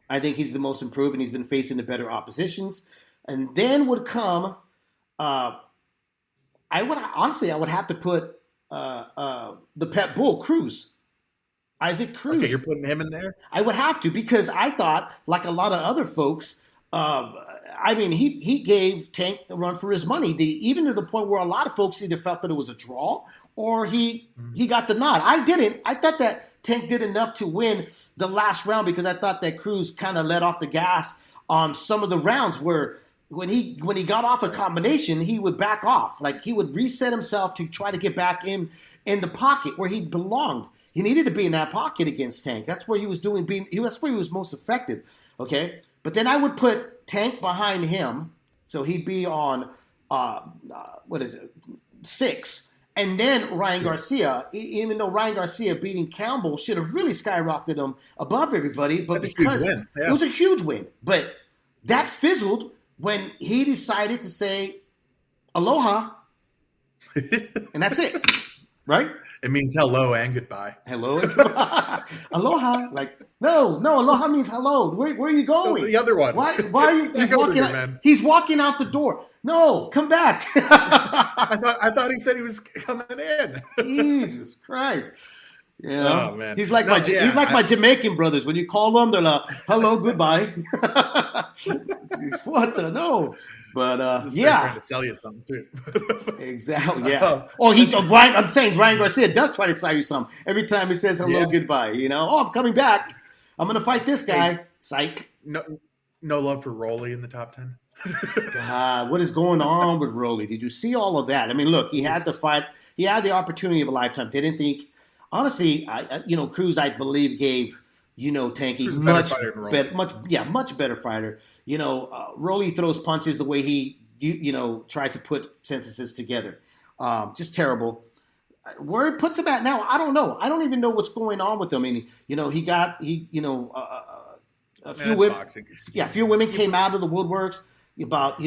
I think he's the most improved, and he's been facing the better oppositions. And then would come. I would have to put the pet bull Cruz, Isaac Cruz. Okay, you're putting him in there? I would have to, because I thought, like a lot of other folks, I mean, he gave Tank the run for his money. Even to the point where a lot of folks either felt that it was a draw or he got the nod. I didn't. I thought that Tank did enough to win the last round, because I thought that Cruz kind of let off the gas on some of the rounds where when he got off a combination, he would back off. Like, he would reset himself to try to get back in the pocket where he belonged. He needed to be in that pocket against Tank. That's where he was that's where he was most effective. Okay, but then I would put Tank behind him, so he'd be on 6. And then Ryan Garcia, even though Ryan Garcia beating Campbell should have really skyrocketed him above everybody, but because it was a huge win. But that fizzled when he decided to say aloha, and that's it, right? It means hello and goodbye. Hello and goodbye. Aloha. Like, no, aloha means hello. Where are you going? The other one. Why are you? He's walking out the door. No, come back. I thought he said he was coming in. Jesus Christ. You know, oh, man. He's like my Jamaican brothers. When you call them, they're like, hello, goodbye. What the no? But trying to sell you something too. Exactly. Yeah. I'm saying Ryan Garcia does try to sell you something every time he says hello, goodbye. You know, I'm coming back. I'm gonna fight this guy. Hey, psych. No love for Rolly in the top 10. God, what is going on with Rolly? Did you see all of that? I mean, look, he had the fight. He had the opportunity of a lifetime. Didn't think. Honestly, Cruz, I believe, gave Tanky much better fighter. Rolly throws punches the way he tries to put sentences together. Just terrible. Where it puts him at now, I don't know. I don't even know what's going on with him. I mean, a few women. Yeah, a few women came out of the woodworks about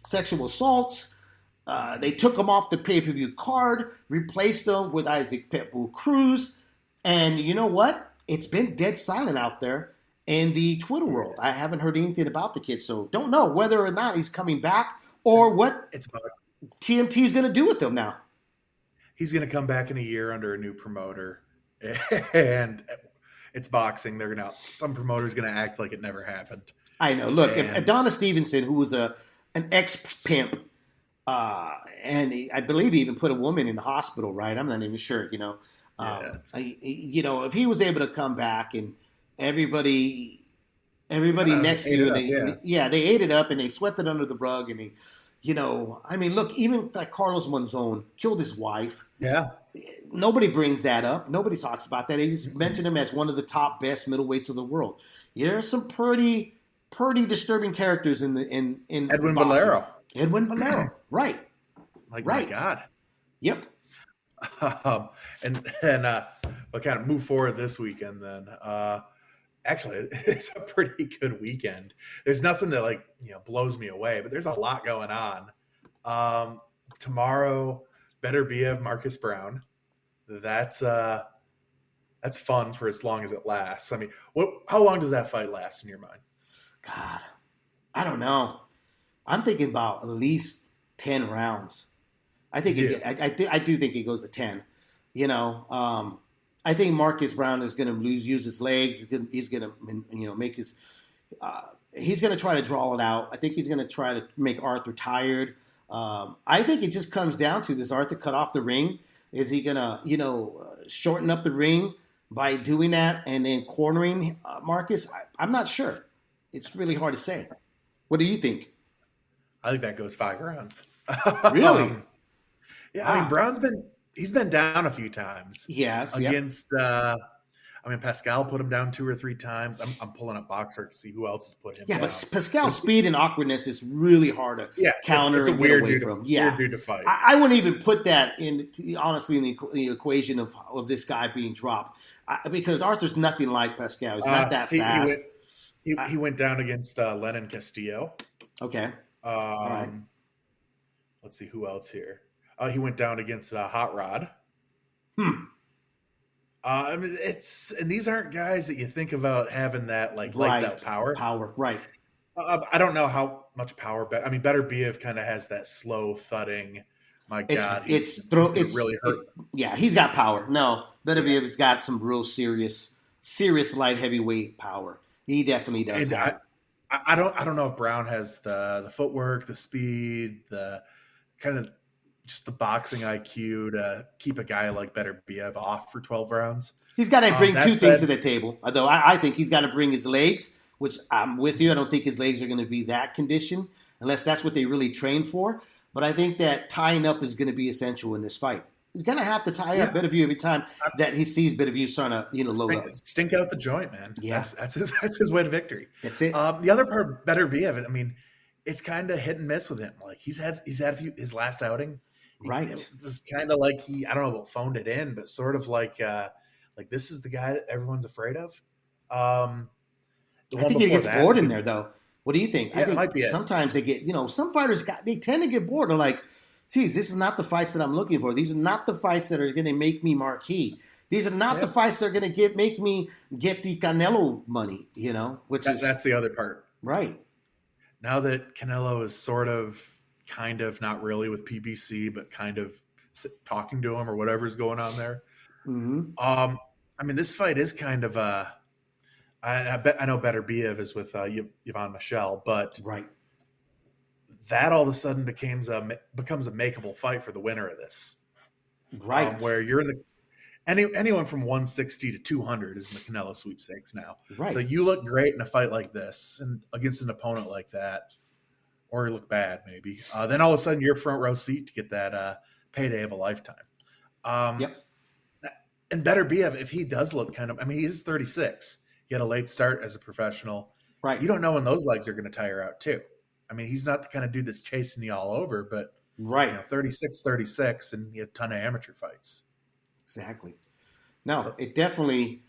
sexual assaults. They took him off the pay-per-view card, replaced him with Isaac Pitbull Cruz, and you know what? It's been dead silent out there in the Twitter world. I haven't heard anything about the kid, so don't know whether or not he's coming back or what TMT is going to do with him now. He's going to come back in a year under a new promoter, and it's boxing. Some promoter's going to act like it never happened. I know. Look, Adonis Stevenson, who was an ex-pimp, and I believe he even put a woman in the hospital, right? I'm not even sure, if he was able to come back and everybody next to you, they ate it up and they swept it under the rug, and look, even like Carlos Monzon killed his wife. Yeah. Nobody brings that up. Nobody talks about that. They just mention him as one of the top best middleweights of the world. There's some pretty disturbing characters in Edwin boxing. Valero. Edwin Valero, right? Like, right. My God. Yep. But but kind of move forward this weekend then. Actually, it's a pretty good weekend. There's nothing that like, blows me away, but there's a lot going on. Tomorrow, Beterbiev, Marcus Browne. That's fun for as long as it lasts. I mean, how long does that fight last in your mind? God, I don't know. I'm thinking about at least 10 rounds. I think I do think it goes to 10. I think Marcus Browne is going to use his legs. He's going to make his. He's going to try to draw it out. I think he's going to try to make Artur tired. I think it just comes down to this: Artur cut off the ring. Is he going to shorten up the ring by doing that and then cornering Marcus? I'm not sure. It's really hard to say. What do you think? I think that goes 5 rounds. Really? Yeah, I mean, Browne's been down a few times. Yes. Against, Pascal put him down 2 or 3 times. I'm pulling up Boxer to see who else has put him down. Yeah, but Pascal's speed and awkwardness is really hard to counter it's a and weird get away dude from. Weird dude to fight. I wouldn't even put that in the equation of this guy being dropped because Arthur's nothing like Pascal. He's not that fast. He went down against Lennon Castillo. Okay. All right. Let's see who else here. He went down against Hot Rod. And these aren't guys that you think about having that lights out power. Right. I don't know how much power, but Beterbiev kind of has that slow thudding. My God, it's really hurt. He's got power. No, Beterbiev's got some real serious light heavyweight power. He definitely does. I don't know if Browne has the footwork, the speed, the kind of just the boxing IQ to keep a guy like Beterbiev off for 12 rounds. He's got to bring two things to the table. Although I think he's got to bring his legs, which I'm with you. I don't think his legs are going to be that conditioned unless that's what they really train for. But I think that tying up is going to be essential in this fight. He's going to have to tie up Beterbiev every time that he sees Beterbiev starting to load up. Stink out the joint, man. Yeah. That's his way to victory. That's it. The other part of Beterbiev, it's kind of hit and miss with him. Like he's had a few, his last outing. Right. It was kind of like I don't know about phoned it in, but sort of like this is the guy that everyone's afraid of. I think he gets bored in there, though. What do you think? Yeah, I think it might be sometimes they get, some fighters they tend to get bored. They're like, geez, this is not the fights that I'm looking for. These are not the fights that are going to make me marquee. These are not the fights that are going to make me get the Canelo money, that's the other part. Right. Now that Canelo is sort of, kind of, not really with PBC, but kind of talking to him or whatever's going on there. Mm-hmm. This fight is kind of I know Beterbiev is with Yvonne Michelle, but that all of a sudden becomes a makeable fight for the winner of this. Right. Where you're in anyone from 160 to 200 is in the Canelo sweepstakes now. Right. So you look great in a fight like this and against an opponent like that, or you look bad maybe. Then all of a sudden you're front row seat to get that payday of a lifetime. And Beterbiev, if he does look he's 36. He had a late start as a professional. Right. You don't know when those legs are going to tire out too. He's not the kind of dude that's chasing you all over, but 36, and he had a ton of amateur fights. Exactly. No, it definitely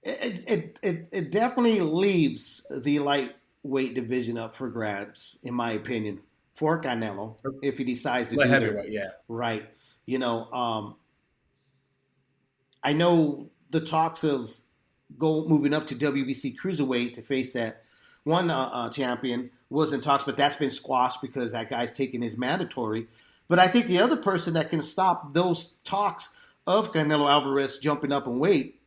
it definitely leaves the lightweight division up for grabs, in my opinion, for Canelo if he decides to do heavyweight, Right. I know the talks of moving up to WBC cruiserweight to face that one champion was in talks, but that's been squashed because that guy's taking his mandatory. But I think the other person that can stop those talks of Canelo Alvarez jumping up in weight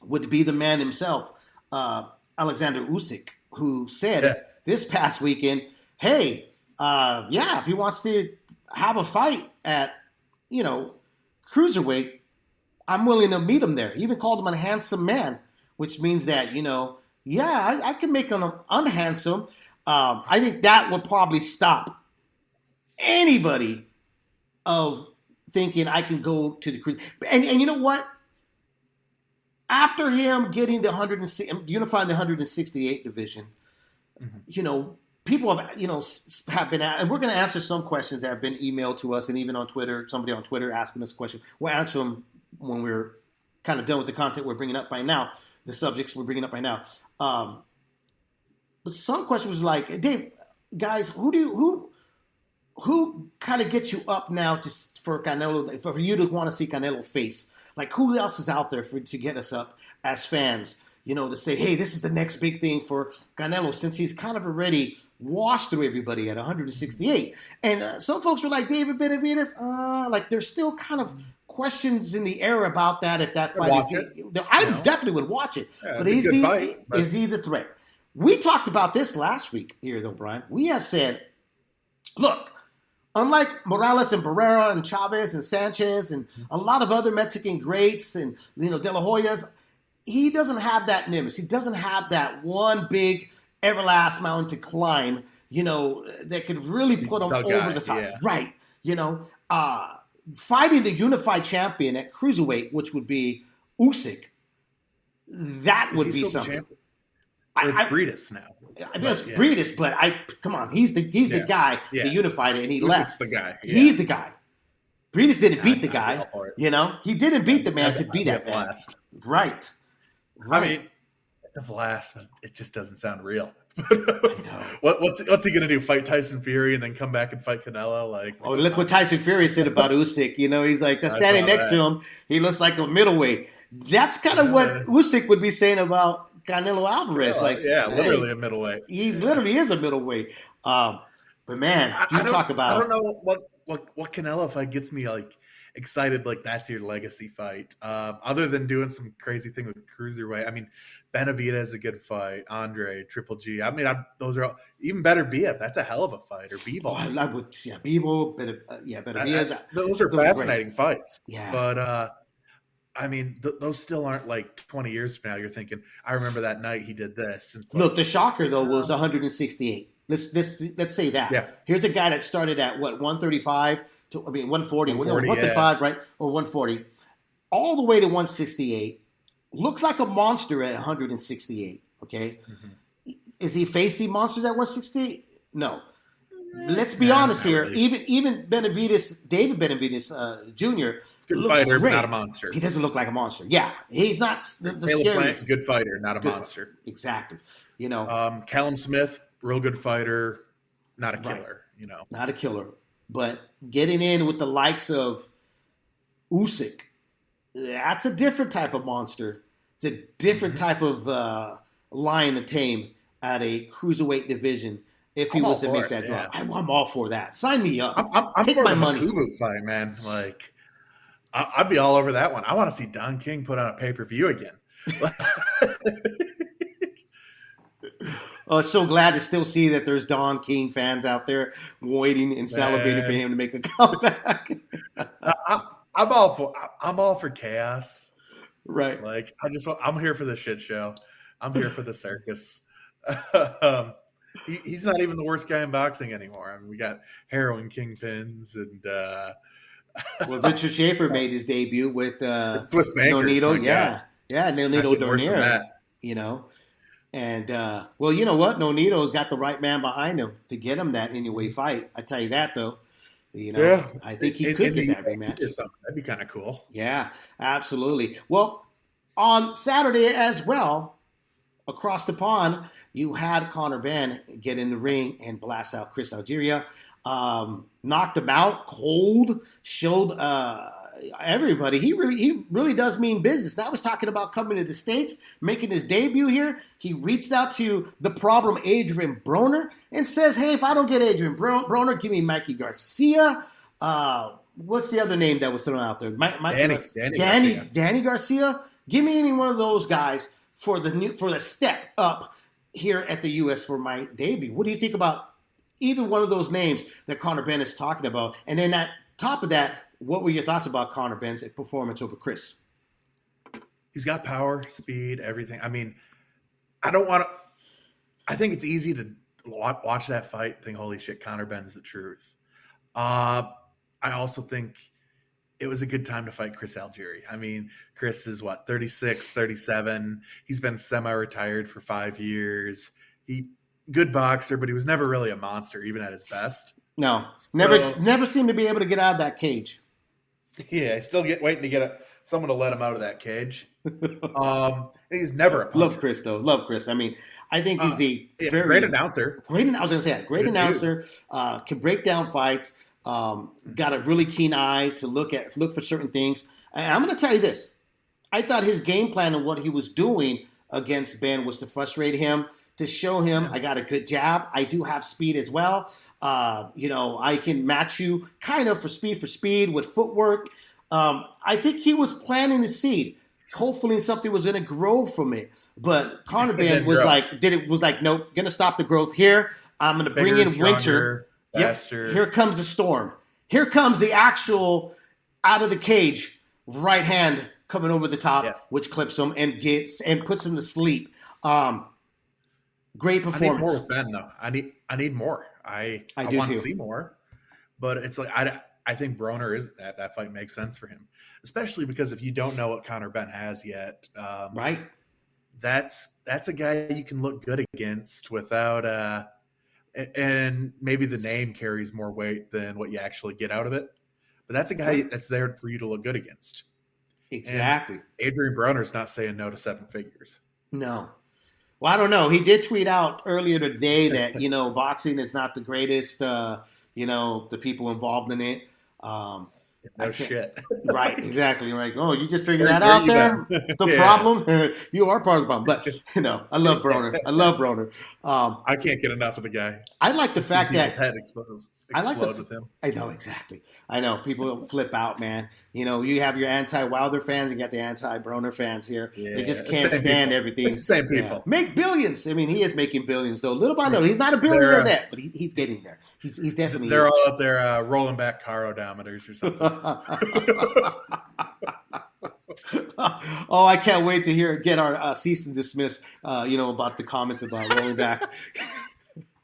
would be the man himself, Alexander Usyk, who said this past weekend, hey, if he wants to have a fight at, cruiserweight, I'm willing to meet him there. He even called him a handsome man, which means that, I can make him unhandsome. I think that would probably stop anybody of thinking I can go to the cruise. And you know what? After him getting unifying the 168 division, people have been, and we're going to answer some questions that have been emailed to us, and even on Twitter, somebody on Twitter asking us a question. We'll answer them when we're kind of done with the content we're bringing up right now, the subjects we're bringing up right now. But some question was like, Dave, guys, who kind of gets you up now for Canelo, for you to want to see Canelo face? Like, who else is out there to get us up as fans? To say, hey, this is the next big thing for Canelo, since he's kind of already washed through everybody at 168. And some folks were like, David Beterbiev, like there's still kind of questions in the air about that. If that fight I definitely would watch it. Yeah, but is he the threat? We talked about this last week here, though, Brian. We have said, look, unlike Morales and Barrera and Chavez and Sanchez and a lot of other Mexican greats and, De La Hoya's, he doesn't have that nimbus. He doesn't have that one big everlast mountain to climb, that could really put him over the top. Yeah. Right. Fighting the unified champion at cruiserweight, which would be Usyk, that would be something. It's Breedis now. I mean, it's Breedis, but come on, he's the guy that unified it, and he Usyk's left. The guy. Yeah. He's the guy. Breedis didn't beat the guy. He didn't beat the man to be that man. Right. I mean, it's a blast, but it just doesn't sound real. I know. What's he gonna do? Fight Tyson Fury and then come back and fight Canelo? Look what Tyson Fury said about Usyk. He's like standing next to him. He looks like a middleweight. That's kind of what Usyk would be saying about Canelo Alvarez. Literally a middleweight. He literally is a middleweight. But man, I don't know what Canelo fight gets me excited like that's your legacy fight. Other than doing some crazy thing with cruiserweight. I mean, Benavidez is a good fight. Andre, Triple G. I mean, those are all, even Beterbiev. That's a hell of a fight. Or Bivol. Bivol. Beterbiev. Those are fascinating fights. Yeah. But I mean, those still aren't 20 years from now. You're thinking, I remember that night he did this. Look, the shocker though was 168. Let's say that. Yeah. Here's a guy that started at 135 to 140. 135, right? Or 140. All the way to 168. Looks like a monster at 168. Okay. Mm-hmm. Is he facing monsters at 168? No. Let's be honest here. Really. Even Benavidez, David Benavidez Jr. Good looks fighter, great. But not a monster. He doesn't look like a monster. Yeah, he's not the scariest. Good fighter, not a monster. Exactly. Callum Smith, real good fighter, not a killer. Right. Not a killer, but getting in with the likes of Usyk, that's a different type of monster. It's a different type of lion to tame at a cruiserweight division. If he was to make that drop, I'm all for that. Sign me up. I'm Take for my the money. Kubu fight, man. I'd be all over that one. I want to see Don King put on a pay-per-view again. So glad to still see that there's Don King fans out there waiting and salivating for him to make a comeback. I'm all for chaos. Right. I'm here for the shit show. I'm here for the circus. He's not even the worst guy in boxing anymore. I mean, we got heroin kingpins and Richard Schaefer made his debut with Swiss Bankers, Nonito. Nonito Donaire. And you know what? Nonito's got the right man behind him to get him that anyway fight. I tell you that though. I think he could get that rematch. That'd be kind of cool. Yeah, absolutely. Well, on Saturday as well, across the pond, you had Conor Benn get in the ring and blast out Chris Algieri. Knocked him out cold, showed everybody he really does mean business. Now he's talking about coming to the States, making his debut here. He reached out to the problem Adrian Broner and says, hey, if I don't get Adrian Broner, give me Mikey Garcia. What's the other name that was thrown out there? Danny Garcia. Give me any one of those guys for the step up here at the U.S. for my debut. What do you think about either one of those names that Conor Benn is talking about? And then at top of that, what were your thoughts about Conor Benn's performance over Chris? He's got power, speed, everything. I mean, I think it's easy to watch that fight and think, holy shit, Conor Benn's the truth. I also think it was a good time to fight Chris Algieri. I mean, Chris is 36, 37. He's been semi-retired for 5 years. Good boxer, but he was never really a monster, even at his best. No, never seemed to be able to get out of that cage. Yeah, I still waiting to get someone to let him out of that cage. He's never a puncher. Love Chris though. Love Chris. I mean, I think he's a very great announcer. I was going to say that. Great announcer. Can break down fights. Got a really keen eye to look for certain things. And I'm going to tell you this. I thought his game plan and what he was doing against Benn was to frustrate him, to show him I got a good jab. I do have speed as well. I can match you kind of for speed with footwork. I think he was planting the seed. Hopefully something was going to grow from it. But Conor Benn was like, nope, going to stop the growth here. I'm going to bring in winter. Faster. Yep. Here comes the storm. Here comes the actual out of the cage right hand coming over the top, which clips him and puts him to sleep. Great performance. I need more with Benn though. I need more. I want to see more, but it's like I think Broner is that fight makes sense for him, especially because if you don't know what Conor Benn has yet, right? That's a guy you can look good against without and maybe the name carries more weight than what you actually get out of it. But that's a guy that's there for you to look good against. Exactly. And Adrian Broner's not saying no to 7 figures. No. Well, I don't know. He did tweet out earlier today that, boxing is not the greatest, the people involved in it. No shit. Right, exactly. Right. Oh, you just figured that out there? The problem? You are part of the problem. But, I love Broner. I can't get enough of the guy. I like the fact that his head explodes with him. I know, exactly. I know. People flip out, man. You have your anti-Wilder fans, you got the anti-Broner fans here. They just can't stand everything. It's the same people. Make billions. I mean, he is making billions, though. Little by little. He's not a billionaire yet, but he's getting there. He's definitely. They're all up there rolling back car odometers or something. Oh, I can't wait to get our cease and dismiss, about the comments about rolling back.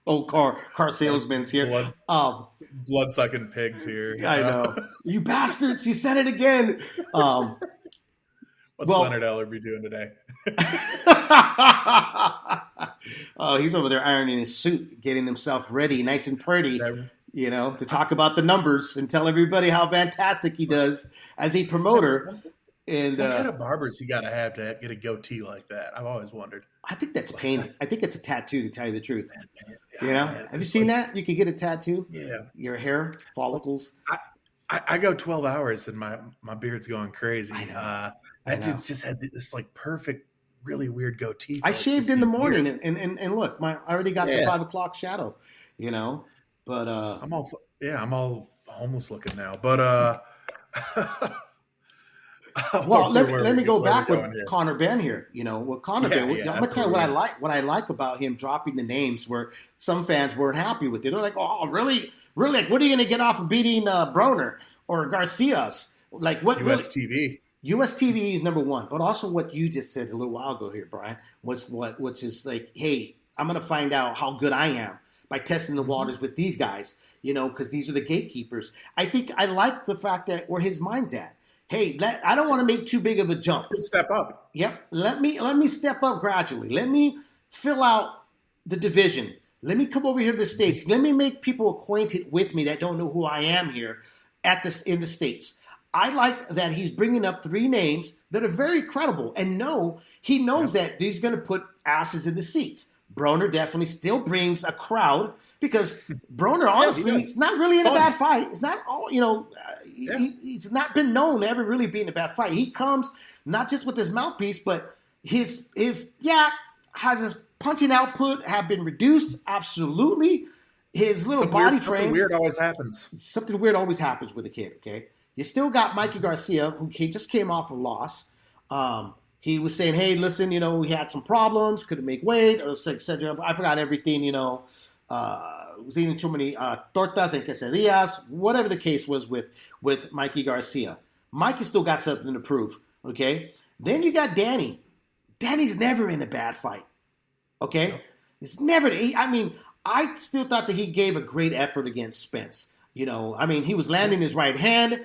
Old car salesmen's here. Blood-sucking pigs here. I know. You bastards, you said it again. What's Leonard Eller be doing today? Oh, he's over there ironing his suit, getting himself ready, nice and pretty, to talk about the numbers and tell everybody how fantastic he does as a promoter. And what kind of barbers you got to have get a goatee like that? I've always wondered. I think that's painted. I think it's a tattoo, to tell you the truth. Have you seen that? You could get a tattoo. Yeah. Your hair follicles. I go 12 hours and my beard's going crazy. I know. That dude's just had this like really weird goatee. I shaved in the morning and look, I already got the 5 o'clock shadow, but I'm all homeless looking now, but well, let me go back with Conor Benn here. With Conor Benn, I'm gonna tell you what I like about him dropping the names where some fans weren't happy with it. They're like, "Oh, really? Like, what are you gonna get off of beating Broner or Garcia's? Like, what?" US TV. US TV is number one, but also what you just said a little while ago here, Brian, which is like, hey, I'm gonna find out how good I am by testing the waters with these guys. Because these are the gatekeepers. I think I like the fact that where his mind's at. Hey, I don't want to make too big of a jump. Step up. Yep. Let me step up gradually. Let me fill out the division. Let me come over here to the States. Let me make people acquainted with me that don't know who I am here in the States. I like that he's bringing up 3 names that are very credible and he knows that he's going to put asses in the seats. Broner definitely still brings a crowd because Broner, honestly, he's not really in a bad fight. It's not all, he's not been known to ever really be in a bad fight. He comes not just with his mouthpiece, but has his punching output have been reduced. Absolutely. His little body frame. Something weird always happens. Something weird always happens with a kid, okay? You still got Mikey Garcia, who just came off a loss. He was saying, hey, listen, we had some problems, couldn't make weight, or etc. I forgot everything, was eating too many tortas and quesadillas, whatever the case was with Mikey Garcia. Mikey still got something to prove, okay? Then you got Danny. Danny's never in a bad fight, okay? He's never. I still thought that he gave a great effort against Spence. He was landing his right hand.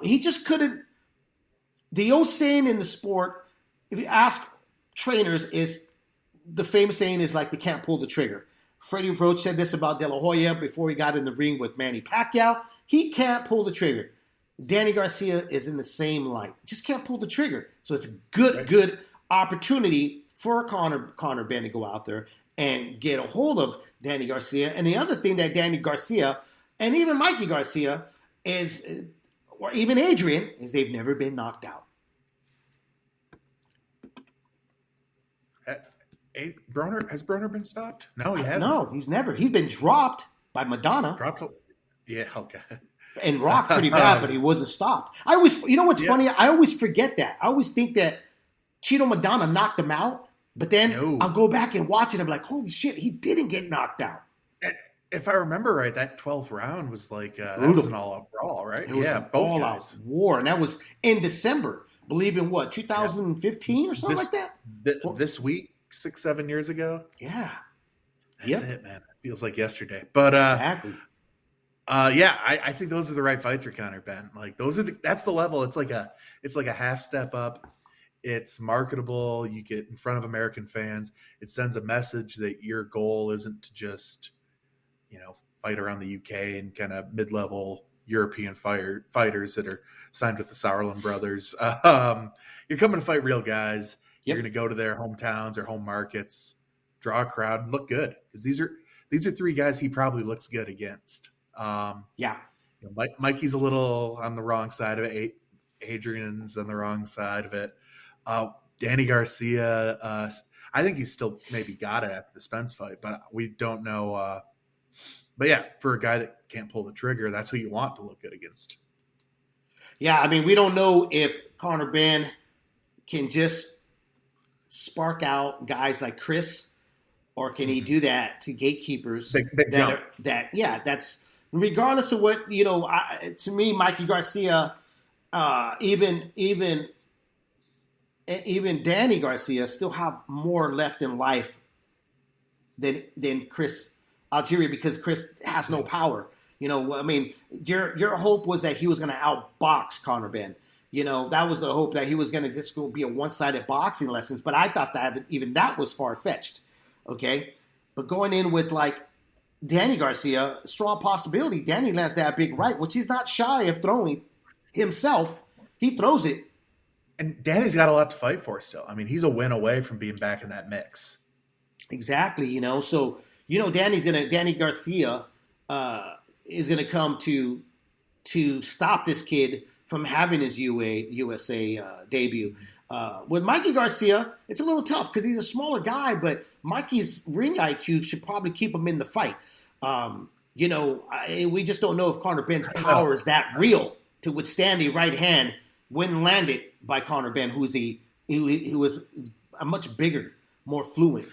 He just couldn't. The old saying in the sport, if you ask trainers, is the famous saying is like they can't pull the trigger. Freddie Roach said this about De La Hoya before he got in the ring with Manny Pacquiao. He can't pull the trigger. Danny Garcia is in the same light. Just can't pull the trigger. So it's a good opportunity for Conor Benn to go out there and get a hold of Danny Garcia. And the other thing that Danny Garcia and even Mikey Garcia is, or even Adrian, is they've never been knocked out. Broner, has Broner been stopped? No, he hasn't. No, he's never. He's been dropped by Madonna. Yeah, okay. And rocked pretty bad, but he wasn't stopped. I always, you know what's funny? I always forget that. I always think that Cheeto Madonna knocked him out, but then I'll go back and watch it and I'm like, holy shit, he didn't get knocked out. If I remember right, that 12th round was like, that was an all-out brawl, right? It was an all-out war, and that was in December, believe in what, 2015 or something like that? This week, 6-7 years ago? Yeah. That's it, man. It feels like yesterday. But exactly. I think those are the right fights for Conor Benn. Like that's the level. It's like a half step up. It's marketable. You get in front of American fans. It sends a message that your goal isn't to just, fight around the UK and kind of mid-level European fighters that are signed with the Sauerland brothers. You're coming to fight real guys. You're going to go to their hometowns or home markets, draw a crowd, and look good, because these are three guys he probably looks good against. Mikey's a little on the wrong side of it. Adrian's on the wrong side of it. Danny Garcia, I think he's still maybe got it after the Spence fight, but we don't know. But yeah, for a guy that can't pull the trigger, that's who you want to look good against. Yeah, I mean, we don't know if Conor Benn can just spark out guys like Chris, or can he do that to gatekeepers? Big jump. That's regardless of what, to me, Mikey Garcia, even Danny Garcia still have more left in life than Chris Algieri, because Chris has no power. I mean, your hope was that he was going to outbox Conor Benn. That was the hope, that he was going to just go be a one-sided boxing lessons. But I thought that even that was far-fetched. Okay, but going in with like Danny Garcia, strong possibility. Danny lands that big right, which he's not shy of throwing himself. He throws it. And Danny's got a lot to fight for still. I mean, he's a win away from being back in that mix. Exactly, So, Danny Garcia is gonna come to stop this kid from having his USA debut. With Mikey Garcia, it's a little tough because he's a smaller guy, but Mikey's ring IQ should probably keep him in the fight. We just don't know if Conor Benn's power is that real to withstand a right hand when landed by Conor Benn, who was a much bigger, more fluent.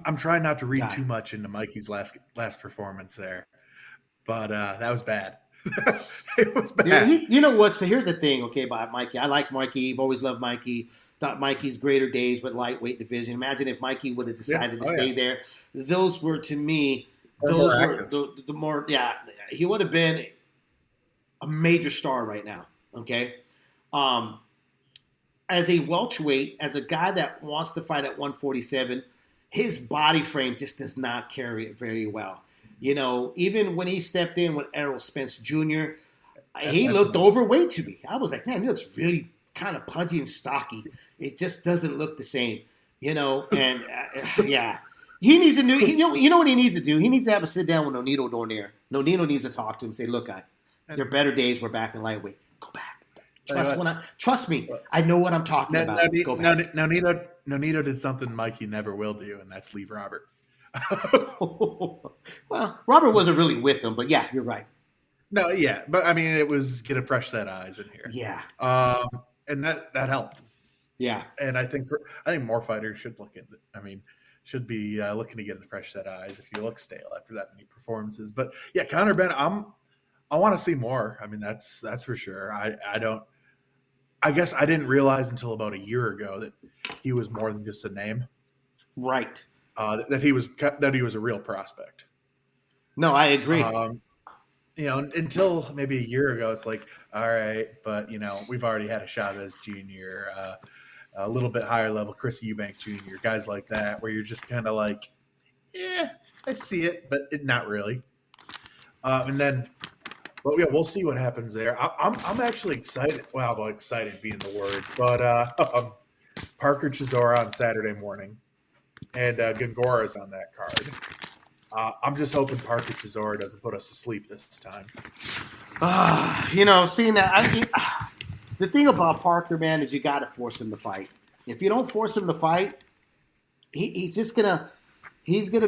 I'm trying not to read too much into Mikey's last performance there, but that was bad. It was bad. Yeah, you know what? So here's the thing, okay, about Mikey. I like Mikey. I've always loved Mikey. Thought Mikey's greater days with lightweight division. Imagine if Mikey would have decided to stay there. Those were, to me, the more. Yeah, he would have been a major star right now. Okay, as a welterweight, as a guy that wants to fight at 147, his body frame just does not carry it very well. Even when he stepped in with Errol Spence Jr., he looked overweight to me. I was like, man, he looks really kind of pudgy and stocky. It just doesn't look the same, and yeah. He needs to you know what he needs to do? He needs to have a sit down with Nonito Donaire. Nonito needs to talk to him and say, look, there are better days. We're back in lightweight. Go back. Trust me. I know what I'm talking about. Go back. Nonito did something Mikey never will do, and that's leave Robert. Well, Robert wasn't really with him, but yeah, you're right. No, yeah, but I mean, it was get a fresh set of eyes in here. Yeah, and that helped. Yeah, and I think more fighters should look into. I mean, should be looking to get a fresh set of eyes if you look stale after that many performances. But yeah, Conor Benn, I want to see more. I mean, that's for sure. I guess I didn't realize until about a year ago that he was more than just a name. Right. That he was a real prospect. No, I agree. Until maybe a year ago, it's like, all right, but we've already had a Chavez Jr., a little bit higher level, Chris Eubank Jr., guys like that, where you're just kind of like, yeah, I see it, but not really. And then But yeah, we'll see what happens there. I'm actually excited. Well, excited being the word, but Parker Chisora on Saturday morning, and Gongora's on that card. I'm just hoping Parker Chisora doesn't put us to sleep this time. Seeing that, the thing about Parker, man, is you got to force him to fight. If you don't force him to fight, he's gonna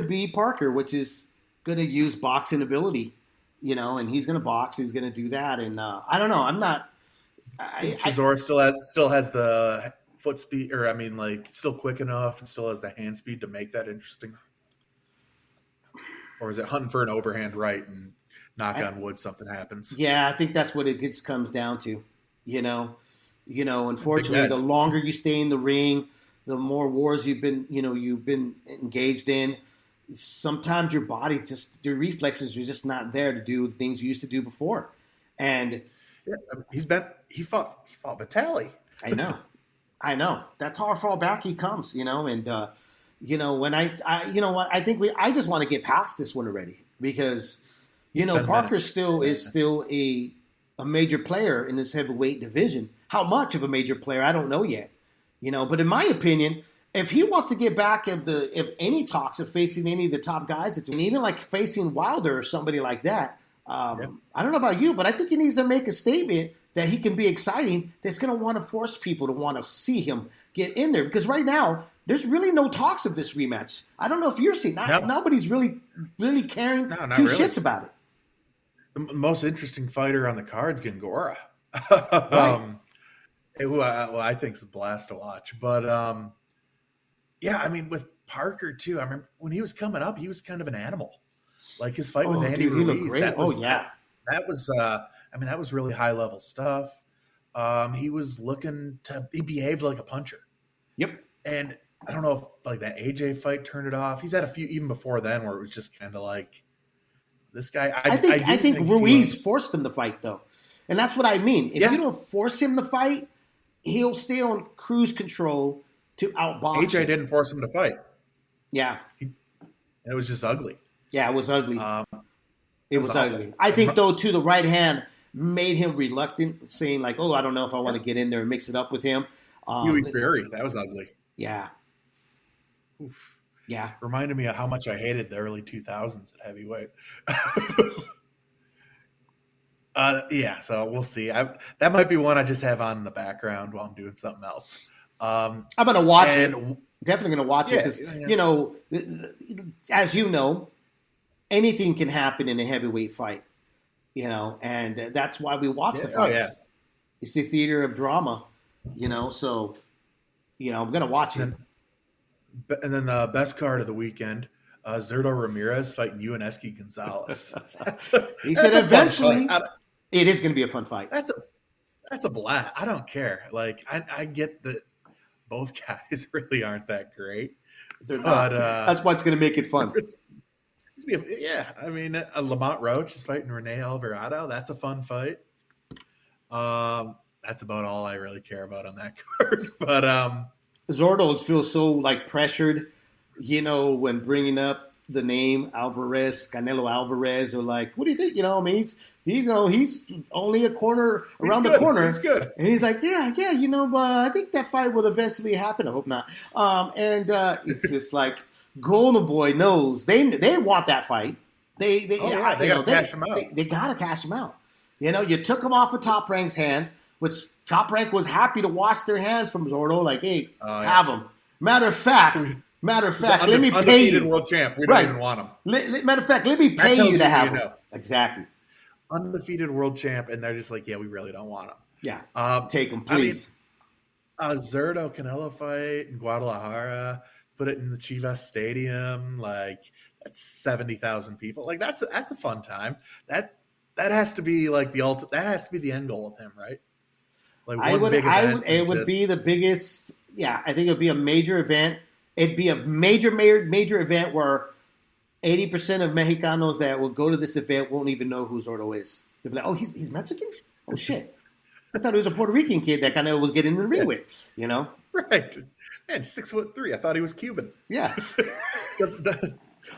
be Parker, which is gonna use boxing ability. And he's going to box. He's going to do that. And I don't know. I'm not. Chisora still has the foot speed, or still quick enough, and still has the hand speed to make that interesting. Or is it hunting for an overhand right and knock on wood something happens? Yeah, I think that's what it comes down to. Unfortunately, the longer you stay in the ring, the more wars you've been engaged in. Sometimes your body your reflexes are just not there to do the things you used to do before. And he fought Vitali. I know. That's how far back he comes, and when I just want to get past this one already because, Parker is still a major player in this heavyweight division. How much of a major player, I don't know yet, but in my opinion, if he wants to get back if any talks of facing any of the top guys, even like facing Wilder or somebody like that, I don't know about you, but I think he needs to make a statement that he can be exciting. That's going to want to force people to want to see him get in there because right now there's really no talks of this rematch. I don't know if you're seeing. Nobody's really caring two shits about it. The most interesting fighter on the card's Gongora, right. Who I think is a blast to watch, but. Yeah, with Parker too. I remember when he was coming up, he was kind of an animal. Like his fight with Andy Ruiz. He looked great. That was really high level stuff. He behaved like a puncher. Yep. And I don't know if that AJ fight turned it off. He's had a few even before then where it was just kind of like this guy. I think Ruiz forced him to fight though, and that's what I mean. If you don't force him to fight, he'll stay on cruise control. To outbox AJ didn't force him to fight. Yeah. It was just ugly. Yeah, it was ugly. It was ugly. Awful. I think, though, too, the right hand made him reluctant, saying, I don't know if I want to get in there and mix it up with him. Fury, that was ugly. Yeah. Oof. Yeah. Reminded me of how much I hated the early 2000s at heavyweight. So we'll see. That might be one I just have on in the background while I'm doing something else. I'm going to watch it. Definitely going to watch it because, as you know, anything can happen in a heavyweight fight, and that's why we watch the fights. Yeah. It's the theater of drama, so, I'm going to watch it. And then the best card of the weekend, Zurdo Ramirez fighting Uneski Gonzalez. He said eventually it is going to be a fun fight. That's a blast. I don't care. I get that both guys really aren't that great. That's what's going to make it fun. Lamont Roach is fighting Rene Alvarado. That's a fun fight. That's about all I really care about on that card. But Zurdo feels so pressured, when bringing up the name Alvarez, Canelo Alvarez, or what do you think? He's only a corner around the corner. He's good. And he's like, but I think that fight will eventually happen. I hope not. It's just Golden Boy knows they want that fight. They gotta cash him out. They gotta cash him out. You took him off of Top Rank's hands, which Top Rank was happy to wash their hands from Zurdo. Have him. Matter of fact, let me pay you. World champ. We don't even want him. Matter of fact, let me pay you to have him. Exactly. Undefeated world champ, and they're just we really don't want him. Yeah. Take him, please. Zurdo Canelo fight in Guadalajara, put it in the Chivas Stadium, that's 70,000 people. That's a fun time. That has to be that has to be the end goal of him, right? It would be the biggest. Yeah, I think it would be a major event. It'd be a major event where 80% of Mexicanos that will go to this event won't even know who Zurdo is. They'll be like, oh, he's Mexican? Oh, shit. I thought he was a Puerto Rican kid that Canelo was getting in the ring with, Right. Man, 6'3". I thought he was Cuban. Yeah.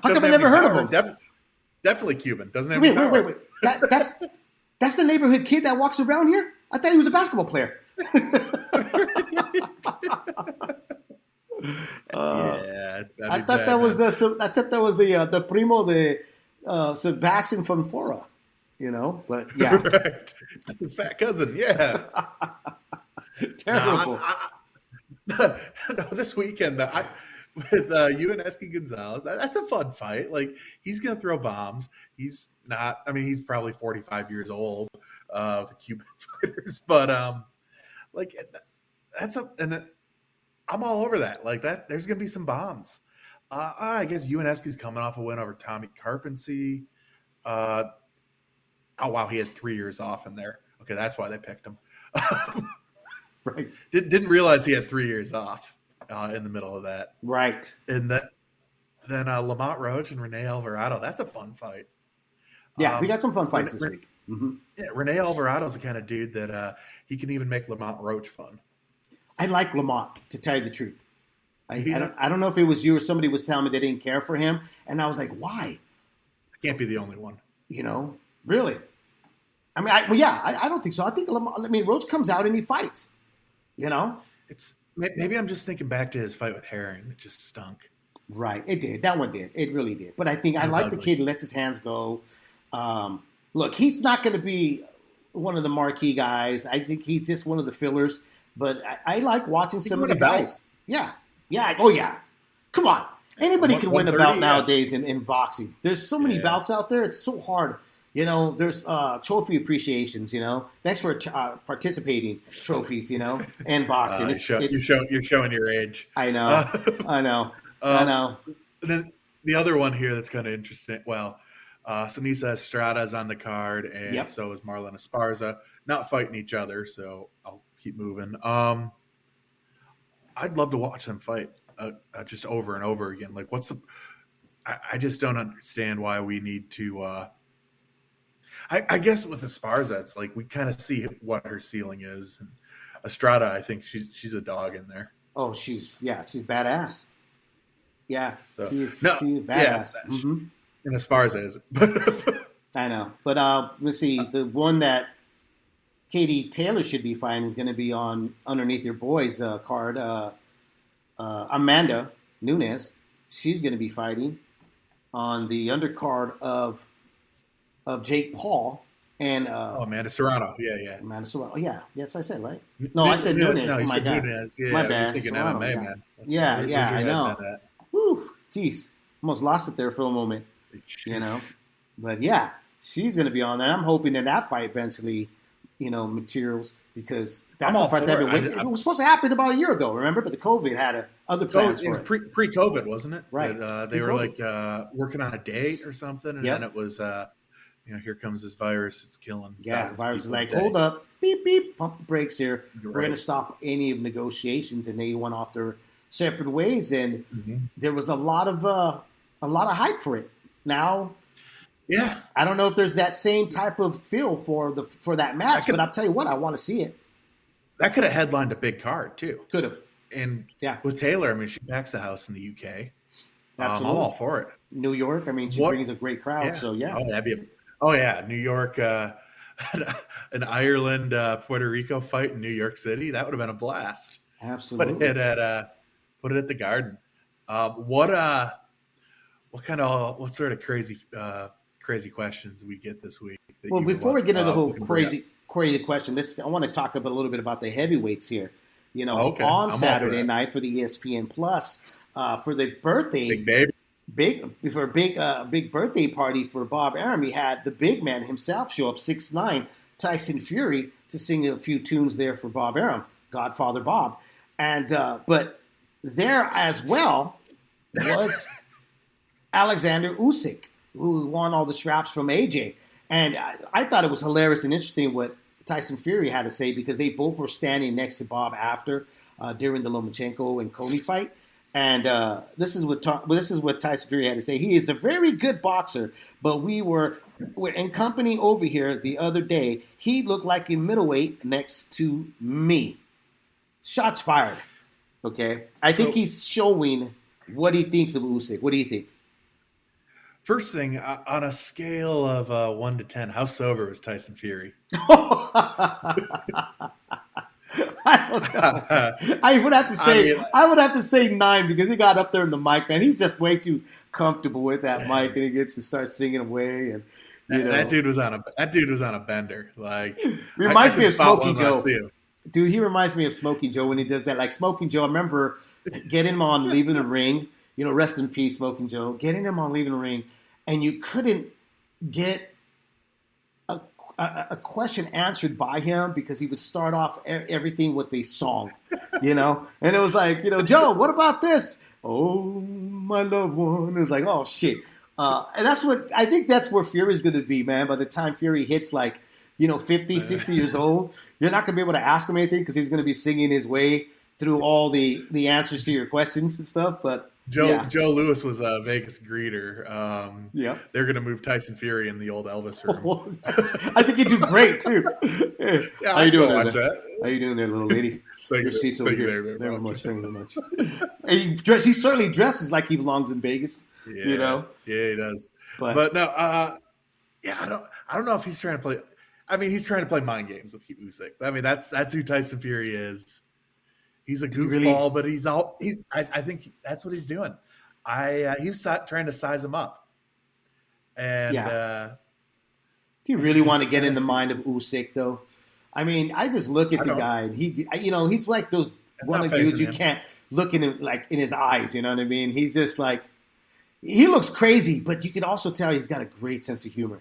How come I never heard of him? Definitely Cuban. Doesn't have any power. Wait. That's the neighborhood kid that walks around here? I thought he was a basketball player. I thought that was the primo de Sebastian from Fora, but yeah. Right. His fat cousin, yeah. Terrible. No, this weekend, with Unesky Gonzalez, that's a fun fight. Like, he's going to throw bombs. He's not, he's probably 45 years old, the Cuban fighters, but I'm all over that. Like, that, there's going to be some bombs. I guess Unesky's coming off a win over Tommy Carpensy. Oh, wow, he had 3 years off in there. Okay, that's why they picked him. Right. Didn't realize he had 3 years off in the middle of that. Right. And then Lamont Roach and Rene Alvarado. That's a fun fight. Yeah, we got some fun fights this week. Mm-hmm. Yeah, Rene Alvarado's the kind of dude that he can even make Lamont Roach fun. I like Lamont, to tell you the truth. I don't know if it was you or somebody was telling me they didn't care for him, and I was like, why? I can't be the only one. Really. I don't think so. I think Roach comes out and he fights. It's maybe I'm just thinking back to his fight with Herring that just stunk. Right, it did. That one did. It really did. But I think I like the kid who lets his hands go. Look, he's not going to be one of the marquee guys. I think he's just one of the fillers. But I like watching some of the guys. Yeah. Oh, yeah. Come on. Anybody can win a bout nowadays in boxing. There's so many bouts out there. It's so hard. There's trophy appreciations, Thanks for participating trophies, and boxing. You're showing your age. I know. I know. Then the other one here that's kind of interesting. Well, Sinisa Estrada is on the card, and so is Marlon Esparza. Not fighting each other, so I'll keep moving. I'd love to watch them fight just over and over again. Like, I just don't understand why we need to. I guess with Esparza, it's like we kind of see what her ceiling is. And Estrada, I think she's a dog in there. Oh, she's badass. Yeah, so, she's badass. Yeah, and Esparza is. I know, but let's see. The one that Katie Taylor should be fighting is going to be on underneath your boys card. Amanda Nunes, she's going to be fighting on the undercard of Jake Paul and Amanda Serrano. Yeah. Amanda Serrano. Yeah, yes, I said right. No, I said Nunes. No, oh my God, Nunes. Yeah, my bad. Thinking Serrano, MMA, man. Yeah, I know. Whew, jeez, almost lost it there for a moment. But yeah, she's going to be on there. I'm hoping that fight eventually, materials, because that's a fight that it was supposed to happen about a year ago, remember? But the COVID had other plans for it. Pre-COVID, wasn't it? Right. They were like working on a date or something, and then it was, here comes this virus. It's killing. Yeah, the virus is like, hold up, beep, beep, pump the brakes here. We're going to stop any of negotiations, and they went off their separate ways, and there was a lot of hype for it. Now, yeah, I don't know if there's that same type of feel for that match, but I'll tell you what, I want to see it. That could have headlined a big card too. Could have. And with Taylor, she packs the house in the UK. Absolutely, I'm all for it. New York, she brings a great crowd. Yeah. So yeah. New York, an Ireland Puerto Rico fight in New York City. That would have been a blast. Absolutely. Put it at the Garden. What sort of crazy questions we get this week? Well, before we get into the whole crazy question, I want to talk a little bit about the heavyweights here. On Saturday night for the ESPN Plus for the birthday, big birthday party for Bob Arum. He had the big man himself show up, 6'9", Tyson Fury, to sing a few tunes there for Bob Arum, Godfather Bob, and but there as well was Alexander Usyk, who won all the scraps from AJ. And I thought it was hilarious and interesting what Tyson Fury had to say, because they both were standing next to Bob after during the Lomachenko and Coney fight. And this is what Tyson Fury had to say. He is a very good boxer, but we're in company over here the other day. He looked like a middleweight next to me. Shots fired. Okay, I think he's showing what he thinks of Usyk. What do you think? First thing, on a scale of 1 to 10, how sober was Tyson Fury? I don't know. I would have to say 9 because he got up there in the mic, man. He's just way too comfortable with that mic, and he gets to start singing away. And that dude was on a bender. Like, reminds me of Smokey Joe. Dude, he reminds me of Smokey Joe when he does that. Like Smokey Joe, I remember getting him on Leaving the Ring. Rest in peace, Smoking Joe. Getting him on Leaving the Ring, and you couldn't get a question answered by him because he would start off everything with a song, and it was like, Joe, what about this? Oh, my loved one. It was like, oh shit. And I think that's where Fury's going to be, man. By the time Fury hits 50, 60 years old, you're not going to be able to ask him anything because he's going to be singing his way through all the answers to your questions and stuff. But Joe Louis was a Vegas greeter. They're going to move Tyson Fury in the old Elvis room. I think he'd do great too. Yeah, how you doing there? How you doing there, little lady? Your seat's over here. Very much. Thank you very much. He certainly dresses like he belongs in Vegas. Yeah, he does. But no, I don't know if he's trying to play. I mean, he's trying to play mind games with Usyk. I mean, that's who Tyson Fury is. He's a goofball, but I think that's what he's doing. He's trying to size him up. And do you really want to get in the mind of Usyk, though? I mean, I just look at the guy, and he's like those one of the dudes you can't look in his eyes. You know what I mean? He's just like, he looks crazy, but you can also tell he's got a great sense of humor.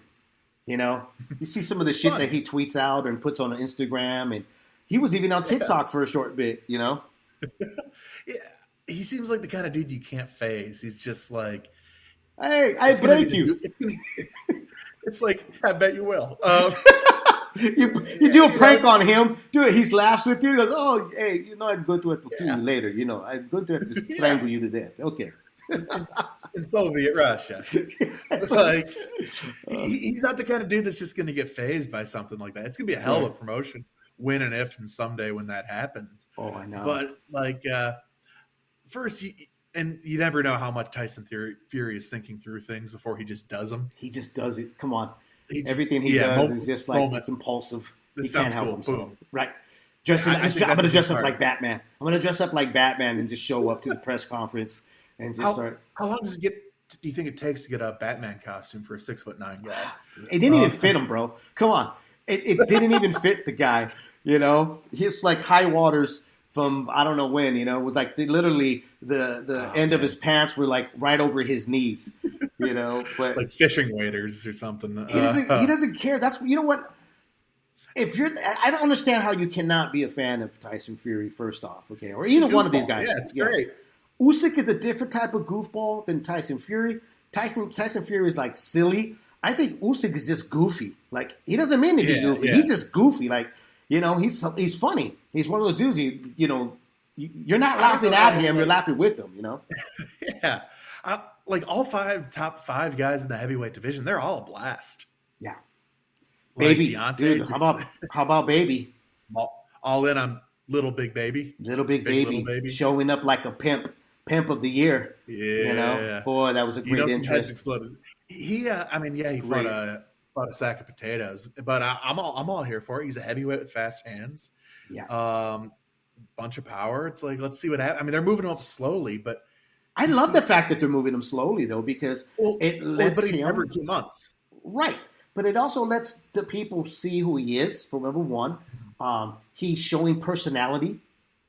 You see some of the shit that he tweets out and puts on Instagram, and he was even on TikTok for a short bit. Yeah, he seems like the kind of dude you can't phase. He's just like, hey, I break you. It's like, I bet you will. You do a prank on him, he laughs with you. He goes, oh, hey, I'm going to have to kill you later. I'm going to have to strangle you to death. Okay. In Soviet Russia. It's like, he's not the kind of dude that's just going to get phased by something like that. It's going to be a hell of a promotion, when and if and someday when that happens. Oh, I know. But, first, you never know how much Tyson Fury is thinking through things before he just does them. He just does it. Come on. Everything he does is just like, it's impulsive. He can't help himself. Boom. Right. I'm going to dress up like Batman. I'm going to dress up like Batman and just show up to the press conference and just start. How long do you think it takes to get a Batman costume for a 6'9" guy? It didn't even fit him, bro. Come on. It didn't even fit the guy. He's like high waters from I don't know when. With like literally the end of his pants were like right over his knees. But like fishing waders or something. He doesn't care. That's what. I don't understand how you cannot be a fan of Tyson Fury. First off, okay, or either one of these guys. Yeah, it's great. Usyk is a different type of goofball than Tyson Fury. Tyson Fury is like silly. I think Usyk is just goofy. Like, he doesn't mean to be goofy. Yeah. He's just goofy. Like, he's funny. He's one of those dudes. You're not laughing at him. You're laughing with him. Yeah. Like all top five guys in the heavyweight division, they're all a blast. Yeah. Like Baby, dude. How about Baby? All in on Little Big Baby. Little Big Baby showing up like a pimp of the year. Yeah. Boy, that was a great interest. Exploded. He fought a sack of potatoes, but I'm all here for it. He's a heavyweight with fast hands. Yeah. Bunch of power. It's like, let's see what happens. I mean, they're moving him up slowly, but I love the fact that they're moving him slowly, though, because it lets him every 2 months. Right. But it also lets the people see who he is, for number one. He's showing personality,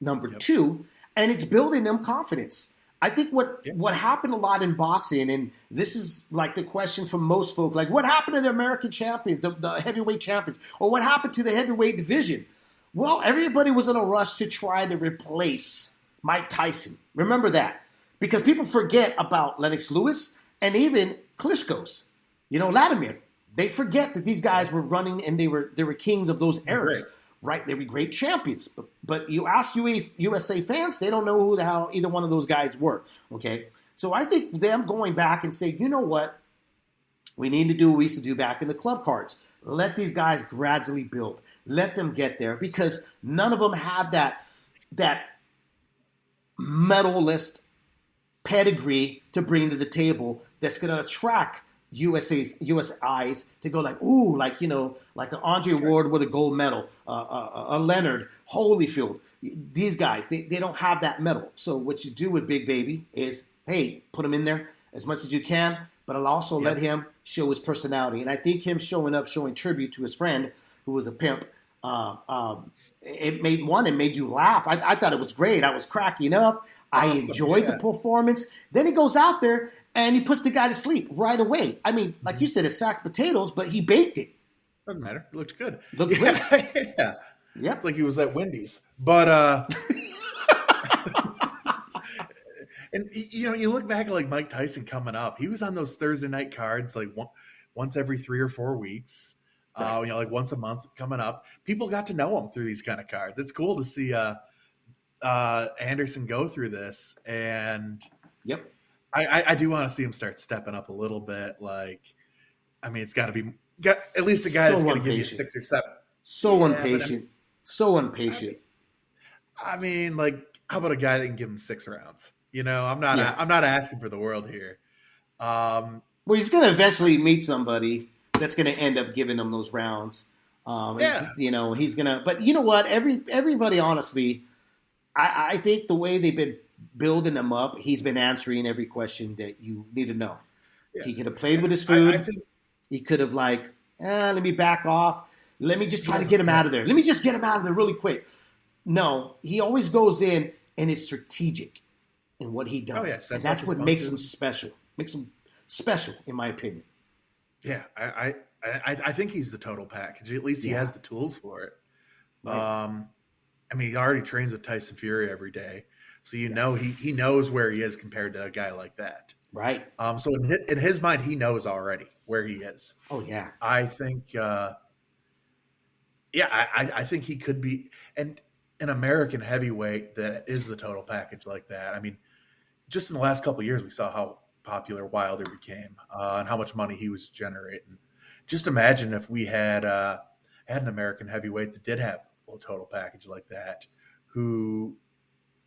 number two, and it's building them confidence. I think what happened a lot in boxing, and this is like the question from most folks, like what happened to the American champions, the heavyweight champions, or what happened to the heavyweight division? Well, everybody was in a rush to try to replace Mike Tyson. Remember that. Because people forget about Lennox Lewis and even Klitschko's. Vladimir. They forget that these guys were running and they were kings of those eras. Right? They were great champions. But you ask USA fans, they don't know who the hell either one of those guys were. Okay? So I think them going back and say, you know what? We need to do what we used to do back in the club cards. Let these guys gradually build. Let them get there because none of them have that medalist pedigree to bring to the table that's going to attract U.S. eyes to go like, ooh, like, like an Andre Ward with a gold medal, a Leonard, Holyfield. These guys, they don't have that medal. So what you do with Big Baby is, hey, put him in there as much as you can, but I'll also let him show his personality. And I think him showing up, showing tribute to his friend who was a pimp, it made you laugh. I thought it was great. I was cracking up. I enjoyed the performance. Then he goes out there and he puts the guy to sleep right away. I mean, like you said, it's sacked potatoes, but he baked it. Doesn't matter. It looked good. Looked great. Yeah. Yep. It's like he was at Wendy's. But and you look back at like Mike Tyson coming up. He was on those Thursday night cards like once every 3 or 4 weeks. Right. Like once a month coming up. People got to know him through these kind of cards. It's cool to see Anderson go through this, and I do want to see him start stepping up a little bit. Like, I mean, it's got to be at least a guy that's going to give you 6 or 7. So impatient. So impatient. I mean, like, how about a guy that can give him 6 rounds? I'm not asking for the world here. Well, he's going to eventually meet somebody that's going to end up giving him those rounds. He's going to. But you know what? Everybody, honestly, I think the way they've been building him up, he's been answering every question that you need to know. Yeah. He could have played with his food. I think he could have let me back off. Let me just try to get him out of there. Let me just get him out of there really quick. No, he always goes in and is strategic in what he does. Oh, yeah. And that's what makes him special. Makes him special, in my opinion. Yeah, I think he's the total package. At least he has the tools for it. Right. I mean, he already trains with Tyson Fury every day. So he knows where he is compared to a guy like that. Right. So in his mind, he knows already where he is. Oh, yeah. I think I think he could be an American heavyweight that is the total package like that. I mean, just in the last couple of years, we saw how popular Wilder became and how much money he was generating. Just imagine if we had an American heavyweight that did have a total package like that, who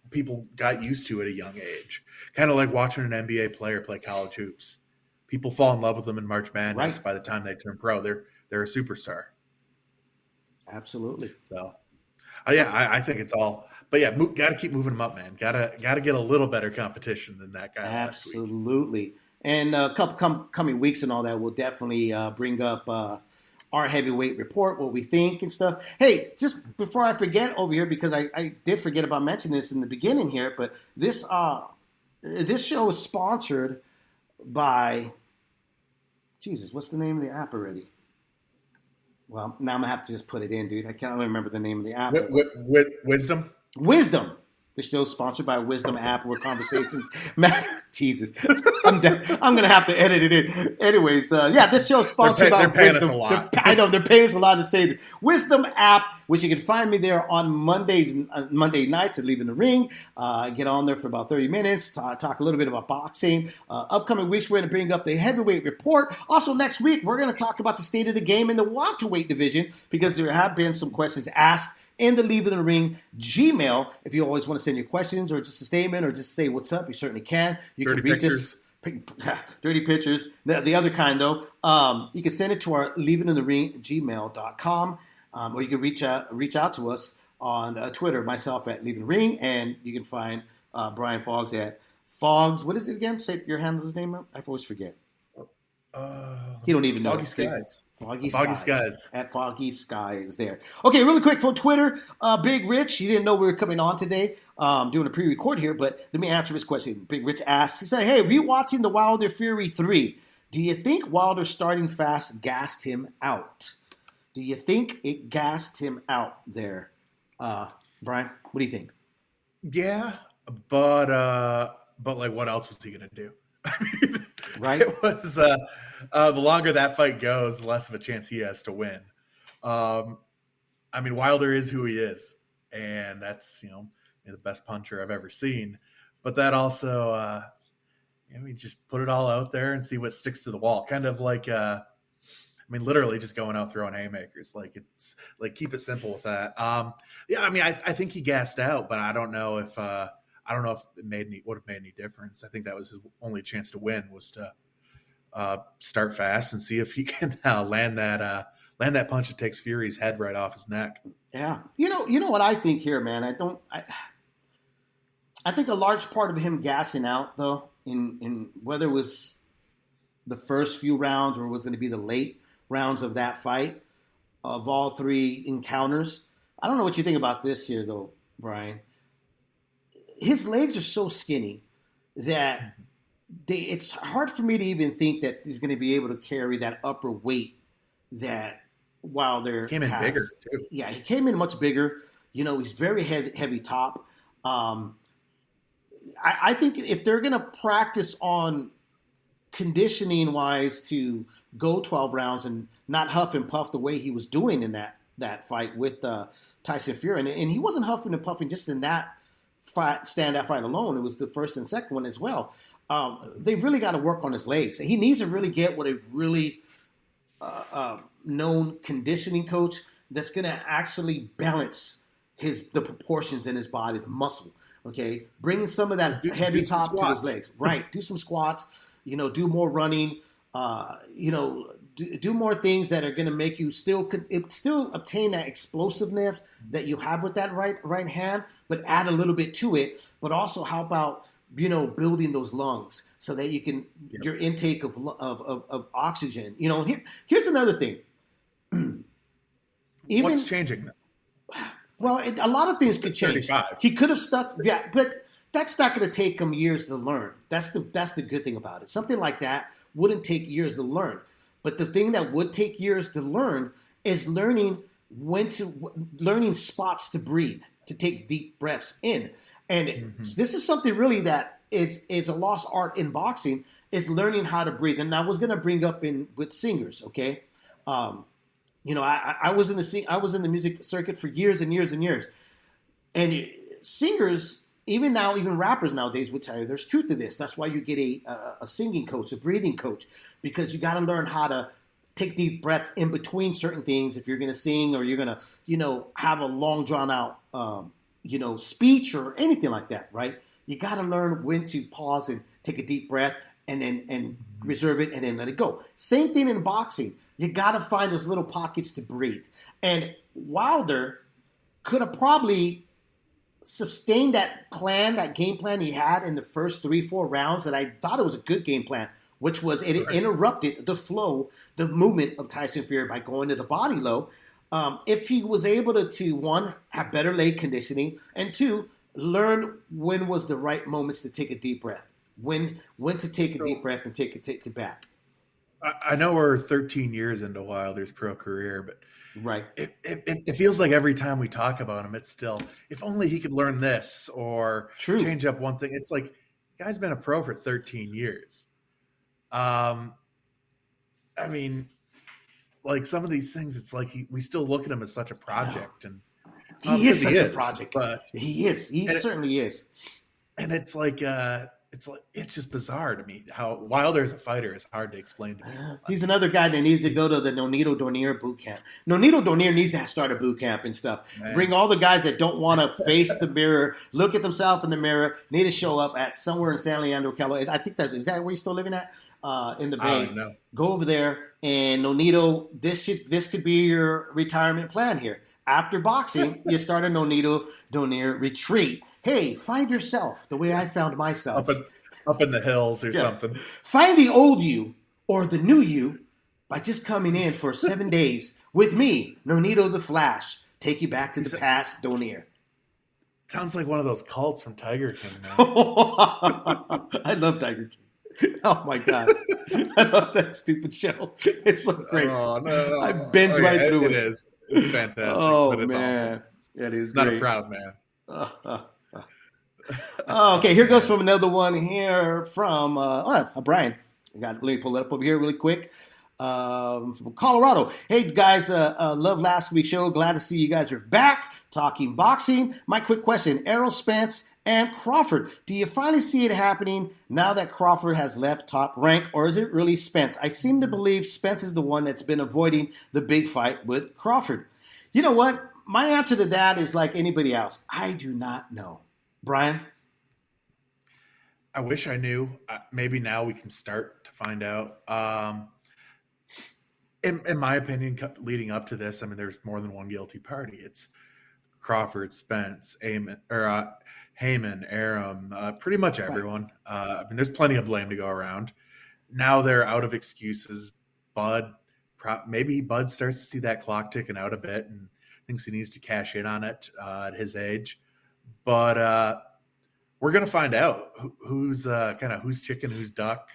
people got used to at a young age. Kind of like watching an NBA player play college hoops. People fall in love with them in March Madness. Right. By the time they turn pro, they're a superstar. Absolutely. So, I think it's all. But yeah, got to keep moving them up, man. Got to get a little better competition than that guy. Absolutely. Last week. And a couple coming weeks and all that, we'll definitely bring up our heavyweight report, what we think and stuff. Hey, just before I forget over here, because I did forget about mentioning this in the beginning here, but this show is sponsored by, Jesus, what's the name of the app already? Well, now I'm going to have to just put it in, dude. I can't remember the name of the app. Wisdom? Wisdom. The show's sponsored by Wisdom app where conversations matter. Jesus. I'm going to have to edit it in. Anyways, this show's sponsored by Wisdom. I know, they're paying us a lot to say this. Wisdom app, which you can find me there on Monday nights at Leaving the Ring. Get on there for about 30 minutes, talk a little bit about boxing. Upcoming weeks, we're going to bring up the heavyweight report. Also, next week, we're going to talk about the state of the game in the welterweight division because there have been some questions asked in the Leaving the Ring Gmail. If you always want to send your questions or just a statement or just say what's up, you certainly can. You dirty can reach pictures. us. Dirty pictures. The other kind, though. You can send it to our leavinginthe.ring@gmail.com, or you can reach out to us on Twitter, myself at Leaving the Ring, and you can find Brian Fogg at Foggs. What is it again? Say your handle's name. I always forget. He don't even know. Foggy Skies. Foggy Skies. At Foggy Skies there. Okay, really quick for Twitter. Big Rich, he didn't know we were coming on today, doing a pre-record here, but let me answer his question. Big Rich asked, he said, hey, rewatching the Wilder Fury 3, do you think Wilder starting fast gassed him out? Do you think it gassed him out there? Brian, what do you think? Yeah, but like what else was he going to do? Right. It was the longer that fight goes, the less of a chance he has to win. I mean, Wilder is who he is, and that's the best puncher I've ever seen. But that also, you just put it all out there and see what sticks to the wall. Kind of like, literally just going out throwing haymakers. Like it's like keep it simple with that. I think he gassed out, but I don't know if it would have made any difference. I think that was his only chance to win was to start fast and see if he can land that punch that takes Fury's head right off his neck. Yeah. You know what I think here, man? I think a large part of him gassing out, though, in whether it was the first few rounds or was going to be the late rounds of that fight, of all three encounters. I don't know what you think about this here, though, Brian. His legs are so skinny that it's hard for me to even think that he's going to be able to carry that upper weight that Wilder came in has. bigger, too. Yeah, he came in much bigger. He's very heavy top. I think if they're going to practice on conditioning wise to go 12 rounds and not huff and puff the way he was doing in that fight with Tyson Fury, and he wasn't huffing and puffing just in that standout fight alone. It was the first and second one as well. They really got to work on his legs. He needs to really get with a really known conditioning coach that's going to actually balance the proportions in his body, the muscle. Okay, bringing some of that heavy top to his legs. Right, do some squats. Do more running. Do more things that are going to make you still obtain that explosiveness that you have with that right hand, but add a little bit to it. But also, how about building those lungs so that you can your intake of oxygen. Here's another thing. What's changing then? Well, a lot of things could change. 35. He could have stuck, but that's not going to take him years to learn. That's the good thing about it. Something like that wouldn't take years to learn. But the thing that would take years to learn is learning spots to breathe, to take deep breaths in. And this is something really that it's a lost art in boxing, is learning how to breathe. And I was going to bring up with singers, okay? I was in the music circuit for years and years and years. And singers, even rappers nowadays would tell you there's truth to this. That's why you get a singing coach, a breathing coach, because you got to learn how to take deep breaths in between certain things if you're going to sing or you're going to, have a long drawn out, speech or anything like that, right? You got to learn when to pause and take a deep breath and reserve it and then let it go. Same thing in boxing. You got to find those little pockets to breathe. And Wilder could have probably sustained that game plan he had in the first 3-4 rounds that I thought it was a good game plan, which was it interrupted the flow, the movement of Tyson Fury by going to the body low. If he was able to, one, have better leg conditioning, and two, learn when was the right moments to take a deep breath, when to take a deep breath and take it back. I know we're 13 years into Wilder's pro career, but right, it feels like every time we talk about him, it's still, if only he could learn this or change up one thing. It's like, the guy's been a pro for 13 years. I mean, like some of these things, it's like we still look at him as such a project, and he is such a project. But he certainly is. And it's like it's just bizarre to me how Wilder as a fighter is hard to explain to me. He's another guy that needs to go to the Nonito Donaire boot camp. Nonito Donaire needs to start a boot camp and stuff. Man. Bring all the guys that don't want to face the mirror, look at themselves in the mirror, need to show up at somewhere in San Leandro, California. I think is that where you're still living at? In the Bay. Go over there, and Nonito, this could be your retirement plan here. After boxing, you start a Nonito Donaire retreat. Hey, find yourself the way I found myself. Up in the hills or something. Find the old you or the new you by just coming in for 7 days with me, Nonito the Flash. Take you back to the past, Donaire. Sounds like one of those cults from Tiger King, man. I love Tiger King. Oh, my God. I love that stupid show. It's so great. Oh, no. I binge right through it. It is. It's fantastic. Oh, but it's man. awful. It is Not great. a proud man. Okay, here goes from another one here from Brian. Let me pull it up over here really quick. From Colorado. Hey, guys, love last week's show. Glad to see you guys are back talking boxing. My quick question, Errol Spence and Crawford. Do you finally see it happening now that Crawford has left Top Rank, or is it really Spence? I seem to believe Spence is the one that's been avoiding the big fight with Crawford. You know what? My answer to that is like anybody else. I do not know. Brian? I wish I knew. Maybe now we can start to find out. In my opinion, leading up to this, I mean, there's more than one guilty party. It's Crawford, Spence, Heyman, Arum, pretty much everyone. I mean, there's plenty of blame to go around. Now they're out of excuses. Maybe Bud starts to see that clock ticking out a bit and thinks he needs to cash in on it at his age. But we're gonna find out who's chicken, who's duck,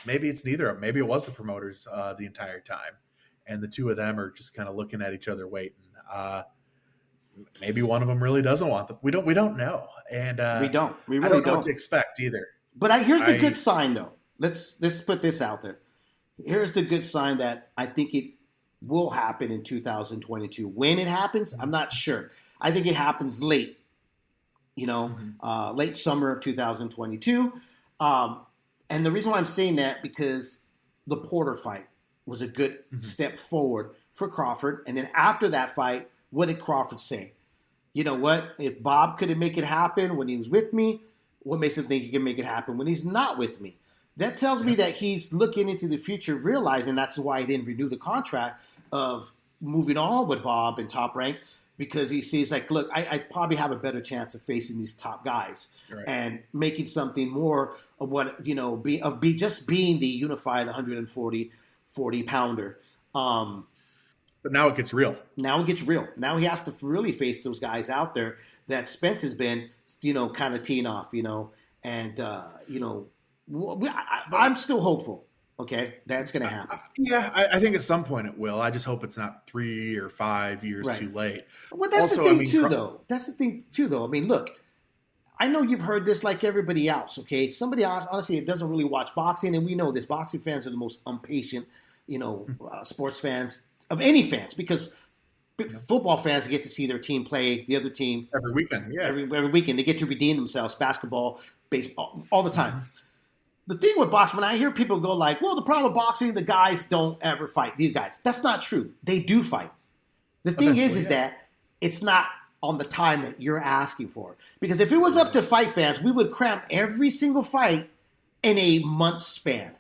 maybe it's neither of them. Maybe it was the promoters the entire time, and the two of them are just kind of looking at each other, waiting. Maybe one of them really doesn't want them. We don't know, and we don't. We really I don't know what to expect either. But here's the good sign, though. Let's put this out there. Here's the good sign that I think it will happen in 2022. When it happens, I'm not sure. I think it happens late. Late summer of 2022. And the reason why I'm saying that, because the Porter fight was a good step forward for Crawford. And then after that fight, what did Crawford say? You know what? If Bob couldn't make it happen when he was with me, what makes him think he can make it happen when he's not with me? That tells me that he's looking into the future, realizing that's why he didn't renew the contract of moving on with Bob in Top Rank, because he sees like, look, I probably have a better chance of facing these top guys and making something more of what, just being the unified 140 pounder. But now it gets real. Now he has to really face those guys out there that Spence has been, kind of teeing off, and, I'm still hopeful. Okay, that's going to happen. Yeah, I think at some point it will. I just hope it's not 3 or 5 years too late. Well, that's also, the thing too, though. That's the thing too, though. I mean, look, I know you've heard this like everybody else. Okay, somebody honestly doesn't really watch boxing, and we know this. Boxing fans are the most impatient, sports fans of any fans, because football fans get to see their team play the other team every weekend. Yeah, every weekend they get to redeem themselves. Basketball, baseball, all the time. The thing with boxing, when I hear people go like, well, the problem with boxing, the guys don't ever fight. These guys. That's not true. They do fight. The thing is that it's not on the time that you're asking for. Because if it was up to fight fans, we would cram every single fight in a month span.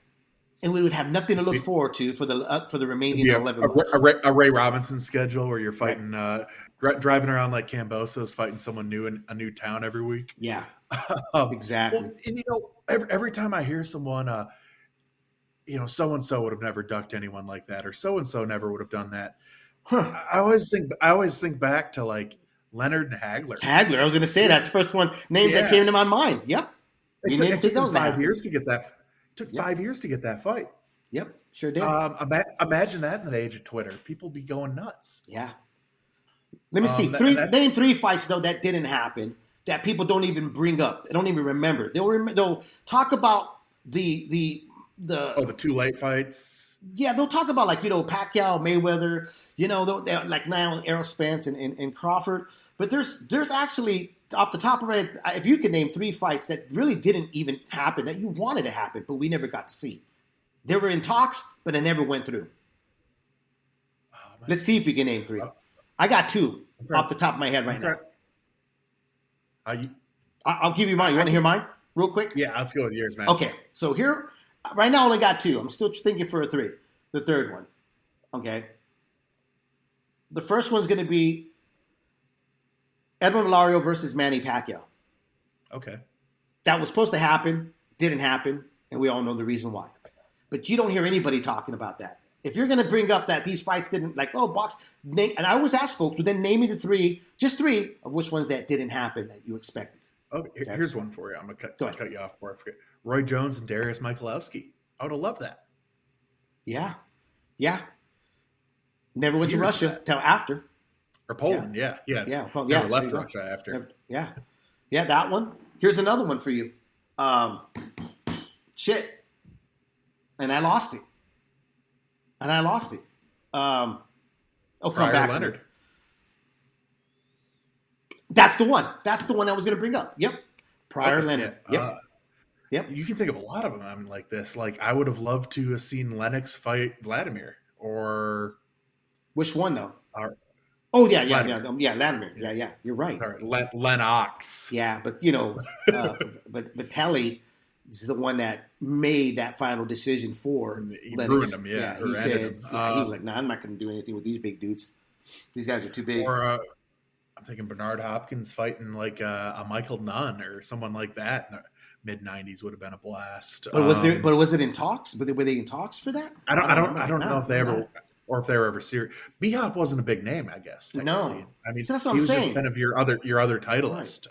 And we would have nothing to look forward to for the remaining 11 months. A Ray Robinson schedule where you're fighting, driving around like Cambosos, fighting someone new in a new town every week. Yeah, exactly. Well, and every time I hear someone, so-and-so would have never ducked anyone like that, or so-and-so never would have done that. I always think back to like Leonard and Hagler. I was going to say that's the first one names that came to my mind. Yep. It took them 5 years to get that. Took 5 years to get that fight. Yep, sure did. Imagine that in the age of Twitter. People be going nuts. Yeah. Let me see. Name 3 fights, though, that didn't happen, that people don't even bring up. They don't even remember. They'll talk about the 2 late fights. Yeah, they'll talk about Pacquiao, Mayweather, like now Errol Spence and Crawford. But there's actually, off the top of my head, if you can name 3 fights that really didn't even happen, that you wanted to happen, but we never got to see. They were in talks, but it never went through. Let's see if you can name 3. I got 2 off the top of my head right now. I'll give you mine. You want to hear mine real quick? Yeah, let's go with yours, man. Okay, so here, right now I only got 2. I'm still thinking for a 3. The third one, okay? The first one's going to be Edmund Hilario versus Manny Pacquiao. Okay. That was supposed to happen, didn't happen, and we all know the reason why. But you don't hear anybody talking about that. If you're going to bring up that these fights didn't, and I always ask folks, but then name me the 3, just 3 of which ones that didn't happen that you expected. Okay, here's one for you. I'm going to cut you off before I forget. Roy Jones and Darius Michalowski. I would have loved that. Yeah. Never went to Russia till after. Or Poland, yeah. Never left Russia after. Yeah, that one. Here's another one for you. And I lost it. Come back Leonard. to me. That's the one. That's the one I was going to bring up. Yep. Pryor Leonard. Yeah. Yep. You can think of a lot of them. I mean, like this. Like I would have loved to have seen Lennox fight Vladimir, or which one though? Oh yeah, Latimer. Yeah. You're right. Sorry, Lennox. Yeah, but but Telly is the one that made that final decision for He Lennox. ruined him. Yeah, he said him. he was like, "Nah, I'm not going to do anything with these big dudes. These guys are too big." Or I'm thinking Bernard Hopkins fighting like a Michael Nunn or someone like that. In the mid '90s would have been a blast. But was it in talks? Were they in talks for that? I don't know if they ever. Or if they were ever serious. B-Hop wasn't a big name, I guess. No, I mean, so that's what he I'm was saying. just kind of your other titleist.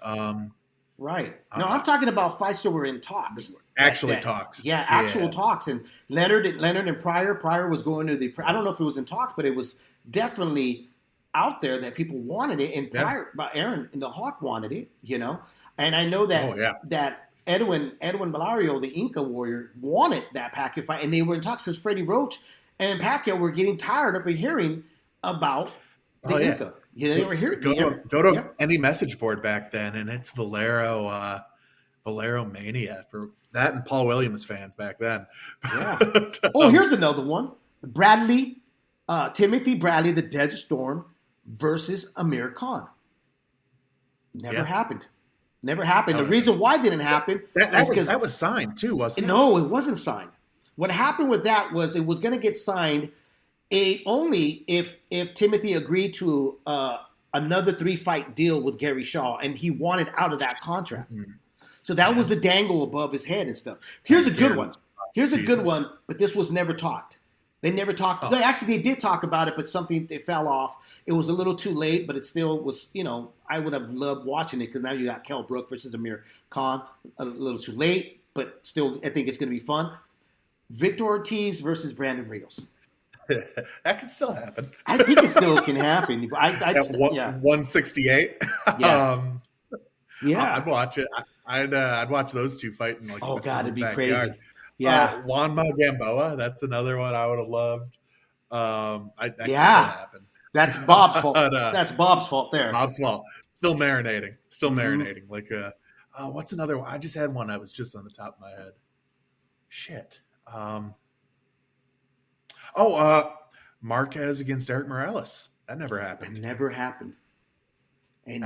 Right. No, I'm talking about fights that were in talks. Talks. Yeah, actual talks. And Leonard and Pryor was going to the. I don't know if it was in talks, but it was definitely out there that people wanted it. And Aaron and the Hawk wanted it. And I know that that Edwin Valario, the Inca warrior, wanted that Pacquiao fight, and they were in talks since Freddie Roach and Pacquiao were getting tired of hearing about the Inca. They were hearing. Go to any message board back then, and it's Valero mania for that, and Paul Williams fans back then. Yeah. Here's another one: Timothy Bradley, the Desert Storm versus Amir Khan. Never happened. Never happened. The reason why it didn't happen that was signed too, wasn't it? No, it wasn't signed. What happened with that was it was going to get signed only if Timothy agreed to another 3-fight deal with Gary Shaw, and he wanted out of that contract. Mm-hmm. So that was the dangle above his head and stuff. Here's a good one. Good one, but this was never talked. They never talked. Oh. They did talk about it, but they fell off. It was a little too late, but it still was, I would have loved watching it because now you got Kell Brook versus Amir Khan. A little too late, but still, I think it's going to be fun. Victor Ortiz versus Brandon Rios. That can still happen. I think it still can happen. 168. Yeah, I'd watch it. I'd watch those two fighting. Like, oh God, it'd be crazy. Yard. Yeah, Juanma Gamboa. That's another one I would have loved. That can still happen. That's Bob's fault. That's Bob's fault there. Bob's fault. Still marinating. Marinating. Like, what's another one? I just had one. I was just on the top of my head. Shit. Marquez against Eric Morales. That never happened. It never happened. It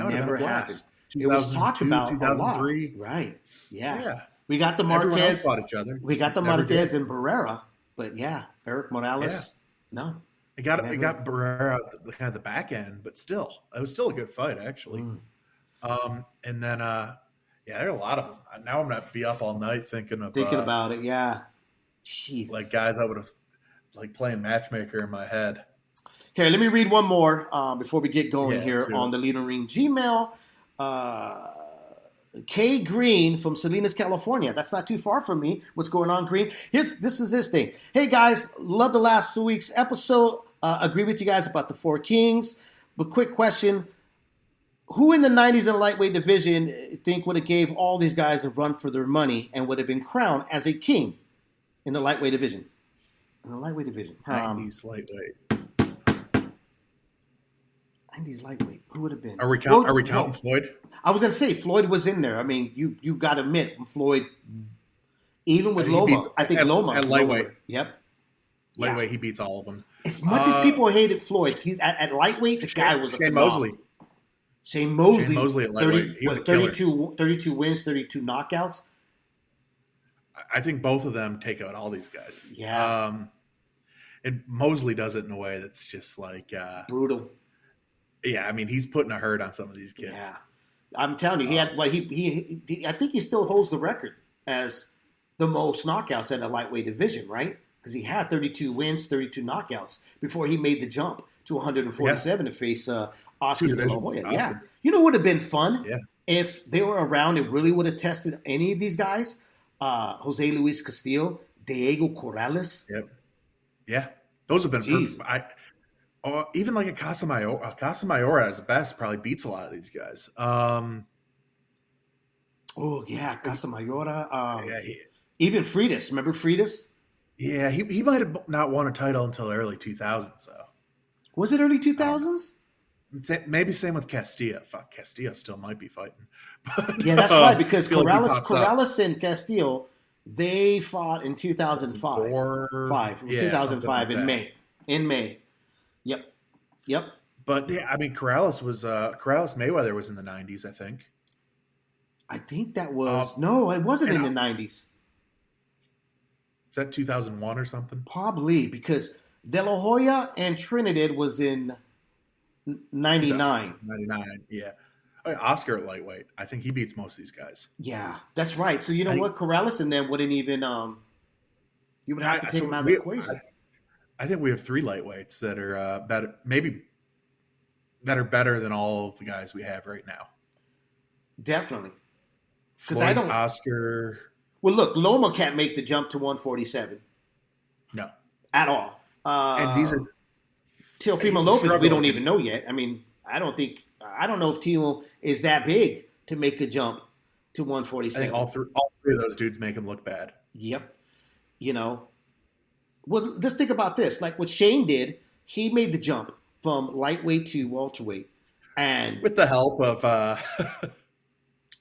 was talked about 2003. A lot. Right. Yeah. We got the Marquez. Everyone else fought each other. We got the Marquez and Barrera. But Eric Morales, no. It got Barrera at the back end, but still. It was still a good fight, actually. And then, there are a lot of them. Now I'm going to be up all night thinking about it, yeah. Jesus. Like guys I would have playing matchmaker in my head. Here, let me read one more before we get going here on the Leader Ring Gmail. Kay Green from Salinas, California. That's not too far from me. What's going on, Green? This is his thing. Hey guys, love the last week's episode. Agree with you guys about the Four Kings. But quick question: who in the '90s in the lightweight division think would have gave all these guys a run for their money and would have been crowned as a king in the lightweight division? In the lightweight division. 90s lightweight. 90s lightweight. Who would have been? Are we counting Floyd? I was going to say Floyd was in there. I mean, you got to admit, Floyd, even with Loma, I think Loma. At lightweight. Yep. Lightweight, he beats all of them. As much as people hated Floyd, he's at lightweight, the guy was a phenomenal. Shane Mosley at lightweight. He was a killer. 32 wins, 32 knockouts. I think both of them take out all these guys. Yeah. And Mosley does it in a way that's just like brutal. Yeah, I mean, he's putting a hurt on some of these kids. Yeah. I'm telling you, he had he I think he still holds the record as the most knockouts in the lightweight division, right? Because he had 32 wins, 32 knockouts before he made the jump to 147 to face Oscar De La Hoya. Yeah. You know what would have been fun? Yeah. If they were around, it really would have tested any of these guys. Jose Luis Castillo, Diego Corrales. Yep. Yeah. Those have been even like a Casamayor at his best probably beats a lot of these guys. Casamayor. Even Freitas. Remember Freitas? Yeah, he might have not won a title until early 2000s, though. Was it early 2000s? Maybe same with Castillo. Fuck, Castillo still might be fighting. But, yeah, that's right, because Corrales and Castillo, they fought in 2005. It was 2005 in May. In May. Yep. But yeah, I mean, Corrales Mayweather was in the 90s, I think. I think that was no, it wasn't in the 90s. Is that 2001 or something? Probably because De La Hoya and Trinidad was in 99. 99, yeah. Oscar at lightweight. I think he beats most of these guys. Yeah, that's right. So you know what? Corrales and them wouldn't even. You would have to take him out of the equation. I think we have 3 lightweights that are better, maybe that are better than all of the guys we have right now. Definitely. Because I don't. Oscar. Well, look, Loma can't make the jump to 147. No. At all. And these are. Teofimo Lopez, we don't even know yet. I mean, I don't know if Timo is that big to make a jump to 147. I think all three of those dudes make him look bad. Yep. You know. Well, let's think about this. Like what Shane did, he made the jump from lightweight to welterweight. And with the help of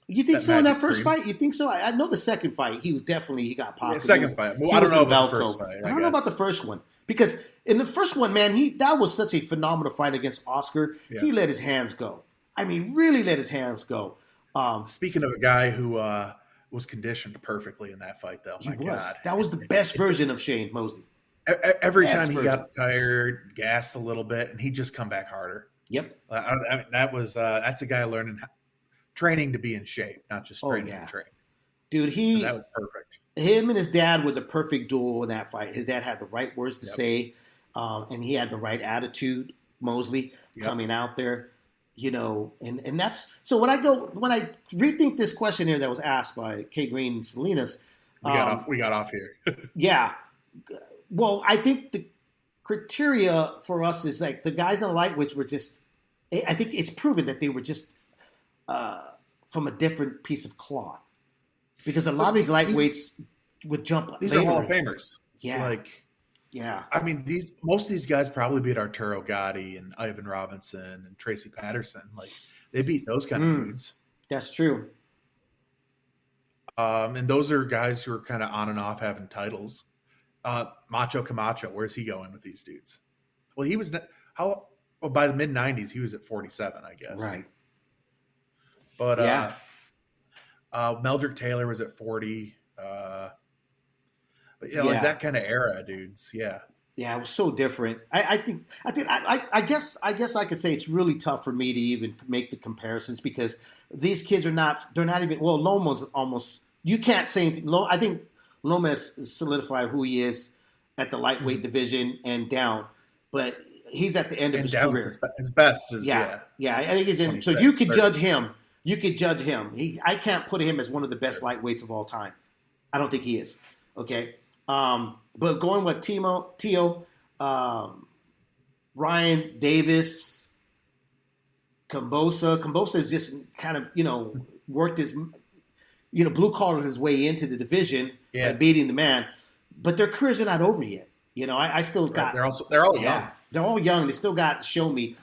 you think so in that first fight? You think so? I know the second fight, he got popular. Yeah, second fight. Well, I don't know about the first fight. I don't know about the first one. Because in the first one, man, that was such a phenomenal fight against Oscar. Yeah. He let his hands go. I mean, really let his hands go. Speaking of a guy who was conditioned perfectly in that fight, though. He was. God. That was the best version of Shane Mosley. Every time he got tired, gassed a little bit, and he'd just come back harder. Yep. I mean, that's a guy learning training to be in shape, not just training to train. Dude, that was perfect. Him and his dad were the perfect duo in that fight. His dad had the right words to say, and he had the right attitude, Mosley, coming out there. You know, and that's so when I rethink this question here that was asked by K Green and Salinas. We got off here. Yeah. Well, I think the criteria for us is like the guys in the lightweights were just. I think it's proven that they were just from a different piece of cloth, because a lot of these lightweights would jump. These are Hall of Famers. Yeah. I mean, most of these guys probably beat Arturo Gatti and Ivan Robinson and Tracy Patterson. Like they beat those kind of dudes. That's true. And those are guys who are kind of on and off having titles. Macho Camacho, where's he going with these dudes? Well, he was by the mid 90s, he was at 47, I guess. Right. But Meldrick Taylor was at 40. But like that kind of era, dudes. Yeah. Yeah, it was so different. I guess I could say it's really tough for me to even make the comparisons because they're not even, well, Loma's almost, you can't say anything. I think Loma's solidified who he is at the lightweight division and down, but he's at the end of his career. His best is, I think he's in. So you could judge him. I can't put him as one of the best lightweights of all time. I don't think he is. Okay. But going with Tio, Ryan Davis, Kambosa is just kind of, worked his, blue collar his way into the division by beating the man, but their careers are not over yet. I still got, they're all young. They're all young. They still got to show me,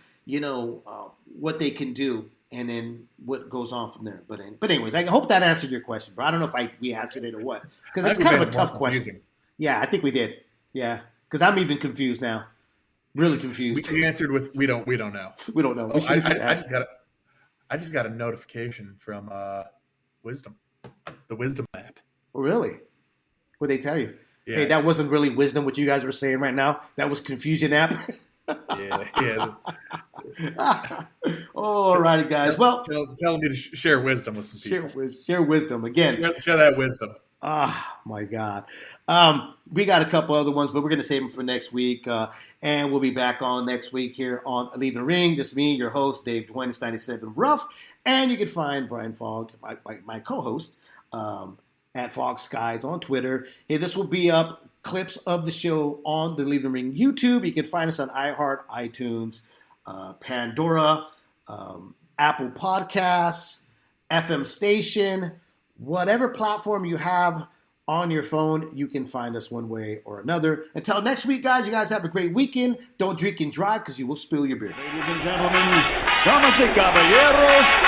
what they can do and then what goes on from there. But anyways, I hope that answered your question, bro. I don't know if we answered it or what, because it's kind of a tough question. Yeah, I think we did. Yeah, because I'm even confused now. Really confused. We answered with we don't know. We don't know. I just got a notification from Wisdom, the Wisdom app. Oh, really? What they tell you? Yeah. Hey, that wasn't really wisdom. What you guys were saying right now, that was confusion app. Yeah. All righty, guys. Well, telling me to share wisdom with some people. Share wisdom again. Share that wisdom. My God. We got a couple other ones, but we're going to save them for next week. And we'll be back on next week here on Leaving the Ring. This is me, your host, Dave Duenez, 97 Rough. And you can find Brian Fogg, my co-host, at Fogg Skies on Twitter. Hey, this will be up. Clips of the show on the Leaving the Ring YouTube. You can find us on iHeart, iTunes, Pandora, Apple Podcasts, FM Station, whatever platform you have on your phone, you can find us one way or another. Until next week, guys, you guys have a great weekend. Don't drink and drive because you will spill your beer. Ladies and gentlemen, damas y caballeros,